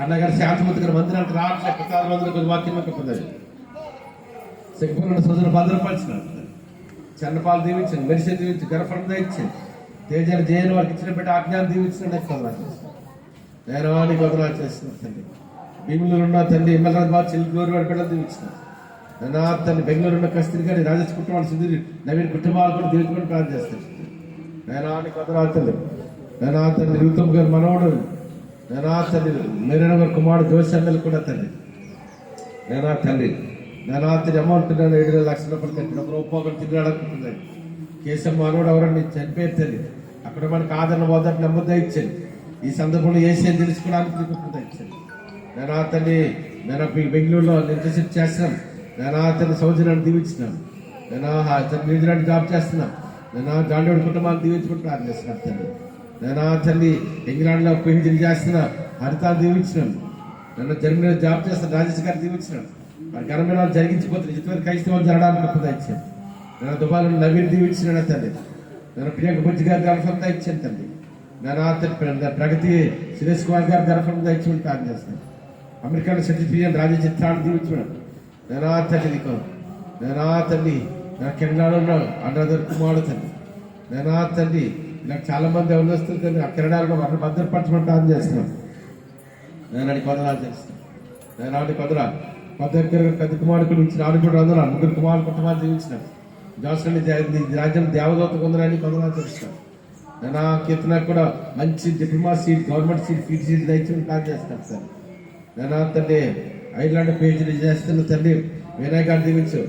అన్నగారు శాంతిమూర్తి గారు మందిరానికి రావట్లేదు, ప్రతి మందిరం కొద్ది వాక్యం పొందారు. సింగపూర్ సోదరు భద్రపరిచినారు. చెన్నపాలు దీవించండి, మెరిసే దీవించి, గర్భం ఇచ్చింది, తేజాలు జైలు వారికి ఇచ్చిన పెట్టి ఆజ్ఞానం దీవించిన కొదనాలు నేను వాడికి కొదనాలు చేస్తున్నాను తండ్రి. భీములు ఉన్న తండ్రి ఎమ్మెల్యే బాగా చిల్లూరు వాడి పిల్లలు దీవించినాను. నా తండ్రి బెంగళూరు ఉన్న కస్తూరి గారి రాజేష్ కుటుంబాలు, సుధీర్ నవీన్ కుటుంబాలు కూడా దీవించుకొని ప్రార్థన చేస్తాను. నేను వాడికి కొదనాలు తండ్రి. నేను తండ్రి యూతమ్ గారు మనవడు, నేను తండ్రి మెరీనా గారు కుమారుడు జోషమ్మలు కూడా తండ్రి. నేను తండ్రి అమౌంట్ 7 లక్షల రూపాయలు కట్టిన ఒక రూపాయలు తిరిగాడుకుంటుంది. కేశం మనోడు ఎవరన్నా చనిపోయారు తండ్రి. అక్కడ మనకు ఆదరణ పోదని నమ్మద్దా ఇచ్చాను. ఈ సందర్భంలో ఏసీ తెలుసుకోవడానికి తిరుగుతుందా ఇచ్చాను. నేను తండ్రి బెంగళూరులో ఇంటర్న్షిప్ చేస్తున్నాం. నేను తండ్రి సౌజన్యాన్ని దీవించినాను. నేను న్యూజిలాండ్ జాబ్ చేస్తున్నాం. నేను జాండోడి కుటుంబాన్ని దీవించుకుంటూ ప్రార్థిస్తున్నాను తండ్రి. నేను తండ్రి ఇంగ్లాండ్లో పిహెచ్డీ చేస్తున్నా, హరితాన్ని దీవించినాను. నన్ను జర్మనీలో జాబ్ చేస్తాను, రాజేష్ గారు దీవించినాను. మరి ఘనమైన జరిగించిపోతుంది, ఇంతవరకు క్రైస్తవం జరగడానికి గొప్పదా ఇచ్చాను. నేను దుబాయ్లో నవీన్ దీవించిన తండ్రి. నేను ప్రియాంక బుజ్జి గారి గర్భంతా ఇచ్చాను తండ్రి. నేను ప్రగతి సురేష్ కుమార్ గారి గర్భంతా ఇచ్చి ప్లాన్ చేస్తాను. అమెరికాలో సర్టిఫికేట్ రాజ చిత్రాన్ని దీవించుకున్నాను. నేను తండ్రి నీకు నేను తండ్రి నా కెనడాలో అన్నదర్ కుమారుడు తండ్రి. నేను తండ్రి ఇలా చాలా మంది ఎవరు వస్తుంది తండ్రి. ఆ కెనడాలో వారిని భద్రపరచమని ప్లాన్ చేస్తున్నాను. నేను అడిగి కొదనాలు చేస్తాను. నేను అడిగి కొదరాలు పెద్ద కుమారుడు ఇచ్చిన ఆడుకుంటూ అందరూ 3 కుమారుడు కుటుంబాలు జీవించినారు. జాస్ని రాజ్యం దేవదూత కొందరని కొందరు తెలుస్తాను. నేను కీర్తన కూడా మంచి diploma seat, government seat, feet seat దయచేసి ప్లాన్ చేస్తాను సార్. నేను తండ్రి ఐర్లాండ్ పేజీలు చేస్తున్న తండ్రి వినయ్ గారు దీవించు.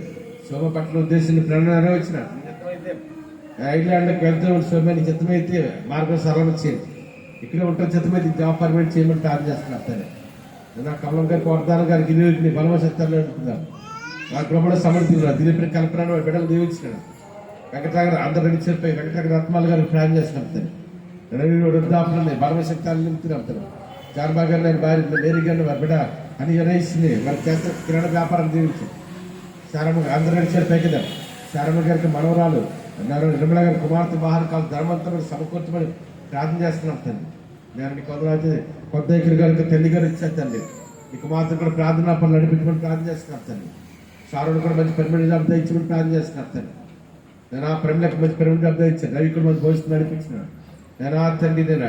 శోభపట్ల ఉద్దేశించి ప్రేరణ నెరవేర్చిన ఐర్లాండ్కి వెళ్తూ శోభని చిత్తమైతే మార్గం సరళం చేయండి. ఇక్కడ ఉంటారు చిత్తమైతే జాబ్ పర్మిట్ చేయమని ప్లాన్ చేస్తున్నారు సరే. నేను కమలం గారికి వర్ధాన గారికి గిరి బలవశక్తాలు అనుకున్నాను. నా గృహంలో సమర్థి దిలీప్ కల్పన బిడ్డలు దీవించినాడు. వెంకటరాగర్ అందరు రెడీ చెప్పి వెంకటరాగర్ రత్మాల గారికి ప్లాన్ చేస్తున్నాను. రవి వృద్ధాపులు బలవశక్తాలు నింపుతున్నాను. చార్బా గారు నేను భార్య మేరీ గారిని వారి బిడ్డ అని రైస్ని వారి చేస్తే కిరాణా వ్యాపారం దీవించి శారమ్మ అందరు రెడీ చెప్పాయి కదా. శారమ్మ గారికి మనవరాలు నిర్మల గారి కుమార్తె మహారకాలు ధర్మంతో సమకూర్చమని ప్రార్థన చేస్తున్నాను తండ్రి. నేను కొందరైతే కొత్త ఎక్కడి గారికి తల్లి గారు ఇచ్చాను తండ్రి. ఈ కుమార్తె కూడా ప్రార్థన పనులు నడిపించమని ప్రార్థన చేస్తున్నాను తండ్రి. సారుడు కూడా మంచి పెర్మనెంట్ జాబ్ ఇచ్చమని ప్రార్థన చేస్తున్నాను తండ్రి. నేను ఆ ప్రవీణ్కి మంచి పెర్మనెంట్ జాబ్ ఇచ్చాను. రవి కూడా మంచి భవిష్యత్తు నడిపించినాడు. నేను ఆ తండ్రి నేను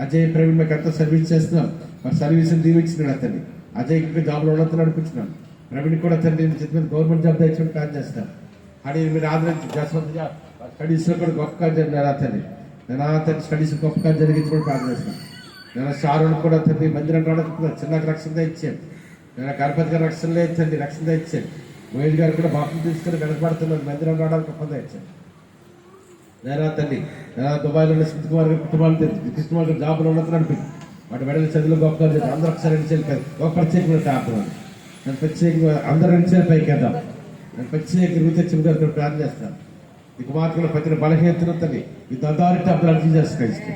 అజయ్ ప్రవీణ్ మీకు ఎంతో సర్వీస్ చేస్తున్నాం. మరి సర్వీస్ని దీవించినాడు తండ్రి. అజయ్ ఇంకా జాబ్లో ఉన్నత నడిపించినాను. ప్రవీణ్ కూడా తండ్రి చిత్ర గవర్నమెంట్ జాబ్ ఇచ్చమని ప్లాన్ చేస్తాను. అని మీరు ఆదరించి జస్వంత్ స్టడీస్లో కూడా గొప్పగా జరిగినారు తండ్రి. నేను ఆ తండ్రి స్టడీస్ గొప్పగా జరిగించమని ప్లాన్ చేస్తాను. నేను సారుడు కూడా తండ్రి మందిరం రావడానికి చిన్నకు రక్షణ ఇచ్చాను. నేను గణపతి గారు రక్షణ లేదు తండ్రి, రక్షణ ఇచ్చాను. మోహిత్ గారు కూడా బాపులు తీసుకొని వెనకబడుతున్నారు, మందిరం రావడానికి ఒప్పందం ఇచ్చాను. నేను తండ్రి నేను దుబాయ్లో ఉన్న స్మిత్ కుమార్ గారి కుటుంబాలు కృష్ణకుమార్ గారు జాబులు ఉన్నట్టు నడిపింది. వాటి వెడలు చదువులు గొప్పగా చేసి అందరూ ఒకసారి ఎంచేయాలి. ఒక ప్రత్యేకమైన ప్రార్థన నేను ప్రత్యేకంగా అందరూ ఎంచేయాలి పైకి వేద్దాం. నేను ప్రత్యేక రుచి గారు ప్రార్థన చేస్తాను. నీకు మాత్రం ప్రతి బలహీనతను తండ్రి with authority of the Lord Jesus Christ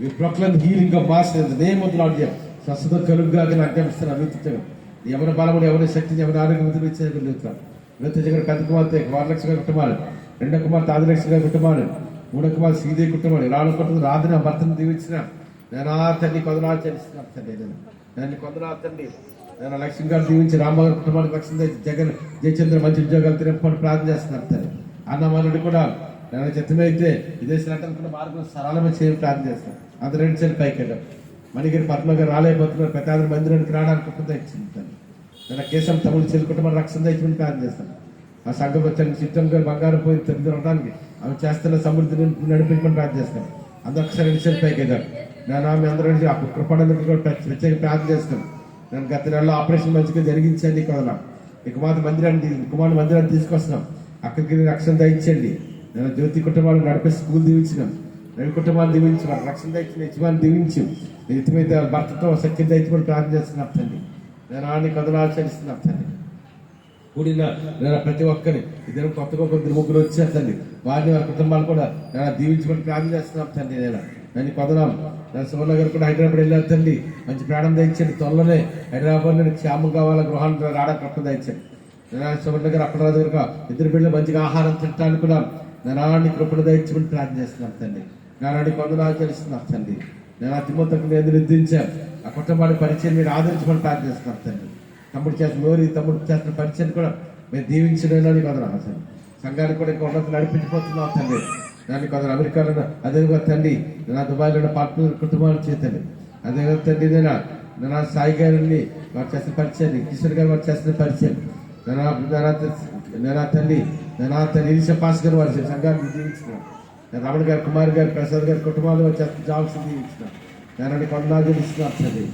we proclaim healing of mass in the name of the Lord Jesus. స్వస్థత కలుగుగా ఆజ్ఞాపిస్తాను. అభివృద్ధి ఎవరి బలముడు ఎవరి శక్తిని ఎవరి ఆరోగ్యం ఇచ్చేది పెద్ద కుమార్తె 6 లక్షల కుటుంబాలు, 2 కుమార్తె 10 లక్షల కుటుంబాలు, మూడో కుమారుడు సీదే కుటుంబం ఇరాలు కుటుంబం రాదు నా భర్తను దీవించిన నేను ఆ తండ్రి కొందనాలు చెల్లిస్తున్నాను తండ్రి నేను కొందనాలు తండ్రి నేను లక్ష్మి గారు దీవించి రామగారి కుటుంబానికి లక్ష్మి జగన్ జయచంద్ర మంచి ఉద్యోగాలు తిరగని ప్రార్థన చేస్తున్నాను తండ్రి అన్నమానుడు కూడా నేను చిత్తమైతే విదేశాలకు మార్గం సరళమే చేయని ప్రార్థన చేస్తాను అంత రెండు చెల్లి పైకి వెళ్ళాం మణిగిరి పద్మ గారు రాలేకపోతున్నారు పెద్ద మందిరానికి రావడానికి కుటుంబం ఇచ్చింది తండ్రి నేను కేశం తమ్ముడు చెల్లి కుటుంబం రక్షణ తెచ్చుకుని ప్రార్థన చేస్తాను ఆ సంఘం వచ్చాను చిత్తం గారు బంగారం పోయి తిరగడానికి అవి చేస్తున్న సమృద్ధిని నడిపించమని ప్రార్థన చేస్తాను అందరూ ఒకసారి రెండు పైకి వెళ్ళారు నేను ఆమె అందరూ ఆ కృపణకు కూడా ప్రత్యేక ప్రార్థన చేస్తాను నేను గత నెలలో ఆపరేషన్ మంచిగా జరిగించండి కదా ఇక మాత్రం మందిరాన్ని తీసుకొస్తున్నాం అక్కడికి రక్షణ దయించండి నేను జ్యోతి కుటుంబాలు నడిపే స్కూల్ దీవించినాం రెండు కుటుంబాలు దీవించి వారు రక్షణ దయించిన యజమాని దీవించి ఇతమైతే భర్తతో సఖ్యత దయించమని ప్రార్థన చేస్తున్నాను తండ్రి నేను ఆని కథలు ఆచరిస్తున్నాను తండ్రి కూడిన నేను ప్రతి ఒక్కరి ఇద్దరు కొత్తగా కొద్ది ముగ్గురు వచ్చారు తండ్రి వారిని వారి కుటుంబాలు కూడా నేను దీవించమని ప్రార్థన చేస్తున్నాను తండ్రి నేను కొదనాం నేను సువర్ణ గారు కూడా హైదరాబాద్ వెళ్ళారు తండ్రి మంచి ప్రాణం దండి త్వరలోనే హైదరాబాద్ నుండి క్షేమం కావాల గృహాన్ని రావడానికి కృప దండి నేను సువర్ణ గారు అక్కడ దగ్గర ఇద్దరు బిడ్డలు మంచిగా ఆహారం తింటాను కూడా నేను కృపణ దంచమని ప్రార్థన చేస్తున్నాను తండ్రి నేను కొందనాలు తెలుస్తున్నాను తండ్రి నేను ఆ తిమ్మతకు నేను నిర్దించాను ఆ కుటుంబాన్ని పరిచయం మీరు ఆదరించమని ప్రార్థన చేస్తున్నాను తండ్రి తమ్ముడు చేసిన పరిచయం కూడా మీరు దీవించడానికి కొందరు అసలు సంఘానికి కూడా ఇంకా ఉన్నత నడిపించిపోతున్నావు తండ్రి దాన్ని కొందరు అమెరికాలో అదేవిధంగా తండ్రి నా దుబాయ్లో పార్ట్నర్ కుటుంబాలు చేతండి అదేవిధంగా తండ్రి నేను సాయి గారిని వారు చేసిన పరిచయం కిషోర్ గారు వారు చేసిన పరిచయం నేను తల్లి ఈశా పాస్ గారు వారు సంఘాన్ని దీవించినాను రమణ గారు కుమార్ గారు ప్రసాద్ గారి కుటుంబాలు వారు చేసిన జాబ్స్ దీవించినాను నేను కొందరు తెలుస్తున్నాను తండ్రి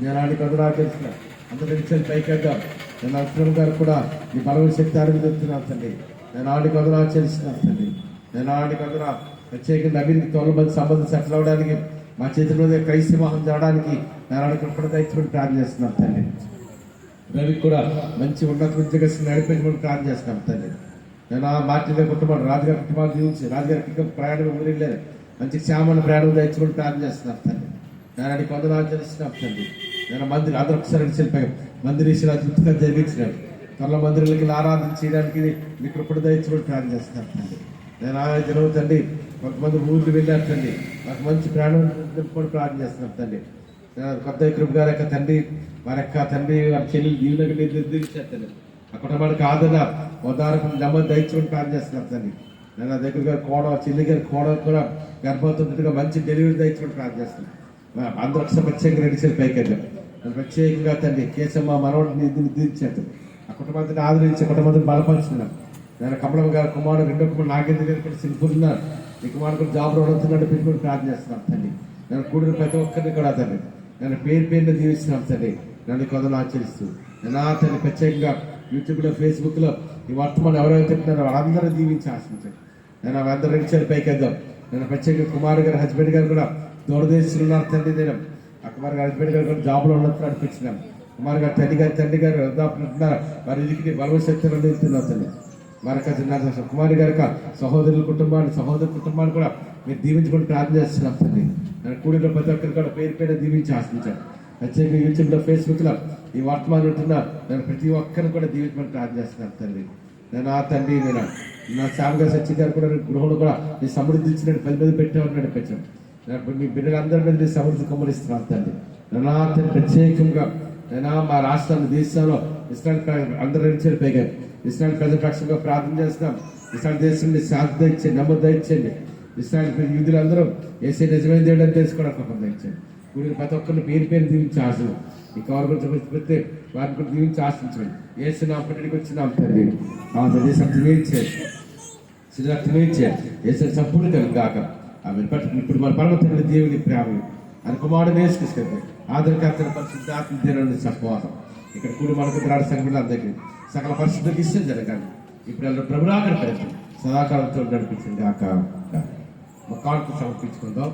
నేను కొందరు తెలుస్తున్నాను అందరూ నిలిచాను పైకెద్దాం నేను అక్షరం గారు కూడా ఈ బలమైన శక్తి అడుగుతున్నాను తండ్రి నేను కొందరు ఆచరిస్తున్నాను తండ్రి నేను కొందరు ప్రత్యేకంగా నవీన్కి 9 మంది సంబంధం సెటిల్ అవ్వడానికి మా చేతిలో క్రైస్తవ మహం జరగడానికి నేను కృపణ దయచుకుని ప్రార్థన చేస్తున్నాను తండ్రి రవికి కూడా మంచి ఉన్నత విద్యగా నడిపించమని ప్రార్థన చేస్తున్నాను తండ్రి నేను మార్టిన్ గారి కుటుంబాలు రాజుగారి కుటుంబాలు జీవించి రాజుగారి ప్రయాణం ఊరిలేదు మంచి క్షేమాన్ని ప్రయాణం దయచుకుని ప్రార్థన చేస్తున్నాను తండ్రి నేను కొందరు ఆచరిస్తున్నాను తండ్రి నేను మందిరం అందరూ ఒకసారి వెళ్ళిపోయాం మందిరేశ్వర అద్భుతంగా జరిగించినాడు త్వరలో మందిరాలకి ఆరాధన చేయడానికి మీ కృపణ దయచుకుని ప్రార్థన చేస్తున్నాను తండ్రి నేను జనవ తండ్రి కొంతమంది ఊర్లు వెళ్ళారు తండ్రి నాకు మంచి ప్రాణం నింపుకొని ప్రార్థన చేస్తున్నాను తండ్రి కొత్త కృప గారి యొక్క తండ్రి వారి యొక్క తండ్రి వారి చెల్లి దీవులకు నిర్దేశించారు తండ్రి ఆ కుటుంబానికి ఆదరణ ఓదార్పు నెమ్మది దయచుకుని ప్రార్థన చేస్తున్నాను తండ్రి నేను ఆ దగ్గర గారు చెల్లి గారి కూడా గర్భవతున్నట్టుగా మంచి డెలివరీ దయచుకుని ప్రార్థన చేస్తున్నాను అందరూ ఒకసారి ప్రత్యేకంగా రెడ్డి పైకి వెళ్ళాం ప్రత్యేకంగా తండ్రి కేసమ్మ మనవాడిని నిర్దించారు ఆ కుటుంబాన్ని ఆదరించి కుటుంబాన్ని బలపరుచున్నాను నేను కమలం గారు కుమారుడు రెండో కుమారుడు నాగేంద్ర గారు కూడా సింపుల్న్నారు ఈ కుమారుడు కూడా జాబ్ రావడంతో నడిపించుకొని ప్రార్థన చేస్తున్నాను తండ్రి నేను కూడిన ప్రతి ఒక్కరిని కూడా తండ్రి నేను పేరుని దీవిస్తున్నాను తండ్రి నన్ను కొందరు ఆచరిస్తూ నేను ఆ తండ్రి ప్రత్యేకంగా యూట్యూబ్లో ఫేస్బుక్లో ఈ వర్తమానం ఎవరైతే చెప్తున్నారో వాళ్ళందరూ దీవించి ఆశించాను నేను అందరూ రెండు పైకి వెళ్దాం నేను ప్రత్యేకంగా కుమారు గారు హస్బెండ్ గారు కూడా దూరదేశంలో ఉన్నారు తండ్రి నేను ఆ కుమార్ గారు హస్బెండ్ గారు కూడా జాబ్లో ఉన్నట్టు నడిపించినాను కుమార్ గారు తండ్రి గారు వృద్ధాపుతున్నారు వారి ఇంటికి బలవశక్తులు వెళ్తున్నారు తండ్రి మరొక కుమారి గారి సహోదరుల కుటుంబాన్ని కూడా మీరు దీవించుకొని ప్రార్థన చేస్తున్నాం తండ్రి నేను కూడిలో ప్రతి ఒక్కరు కూడా పేరు దీవించి ఆశించాను ప్రత్యేకంగా యూట్యూబ్లో ఫేస్బుక్లో ఈ వర్తమానం ఉంటున్నా నేను ప్రతి ఒక్కరిని కూడా దీవించమని ప్రార్థన చేస్తున్నాను తండ్రి నేను ఆ తండ్రి నేను నా సాముగా సత్య గారు కూడా గృహంలో కూడా నీ సమృద్ధి ఇచ్చి నేను 10 మంది పెట్టామని నడిపించాను మీ బిడ్డలందరి మీద నీ సమృద్ధి కుమ్మరిస్తున్నాను తండ్రి నేను ఆ తండ్రి ప్రత్యేకంగా నేను మా రాష్ట్రాన్ని దేశంలో ఇస్రాయల్ అందరూ నుంచి పైగా ఇస్రాయల్ ప్రజల పక్షంగా ప్రార్థన చేస్తున్నాం ఇస్రాయల్ దేశంలో శాంతి దయచేయండి నెమ్మది దయచేయండి ఇస్రాయల్ యూదులందరూ ఏసే నిజమైన దేవుడు అని తెలుసుకోవడానికి ఒక దయచేయండి గుడిని ప్రతి ఒక్కరిని పేరు దీవించి ఆశలు ఈ కవర్ గురించి పెడితే వారిని కూడా దీవించి ఆశించండి ఏసు నా పట్టడికి వచ్చినాం తండ్రి ఆ దేశం తినేయించేది శ్రీరక్తం తినేయించేది ఏసే సంపూర్ణ కలిగి కాక ఆమె పట్టు ఇప్పుడు మన పరమతండ్రి దేవుని ప్రేమ అని కుమారుడు నేర్చుకుంటే ఆదరకర్తల పరిశుద్ధాత్మ దేవుని సహవాసం ఇక్కడ కూడి మనకు రాడు సంఘంలో అందరికీ సకల పరిశుద్ధకి ఇష్టం జరగాలి ఇప్పుడు ప్రభురాకడ సదాకాలంతో నడిపించండి కాక మొక్కాలకు సమర్పించుకుందాం.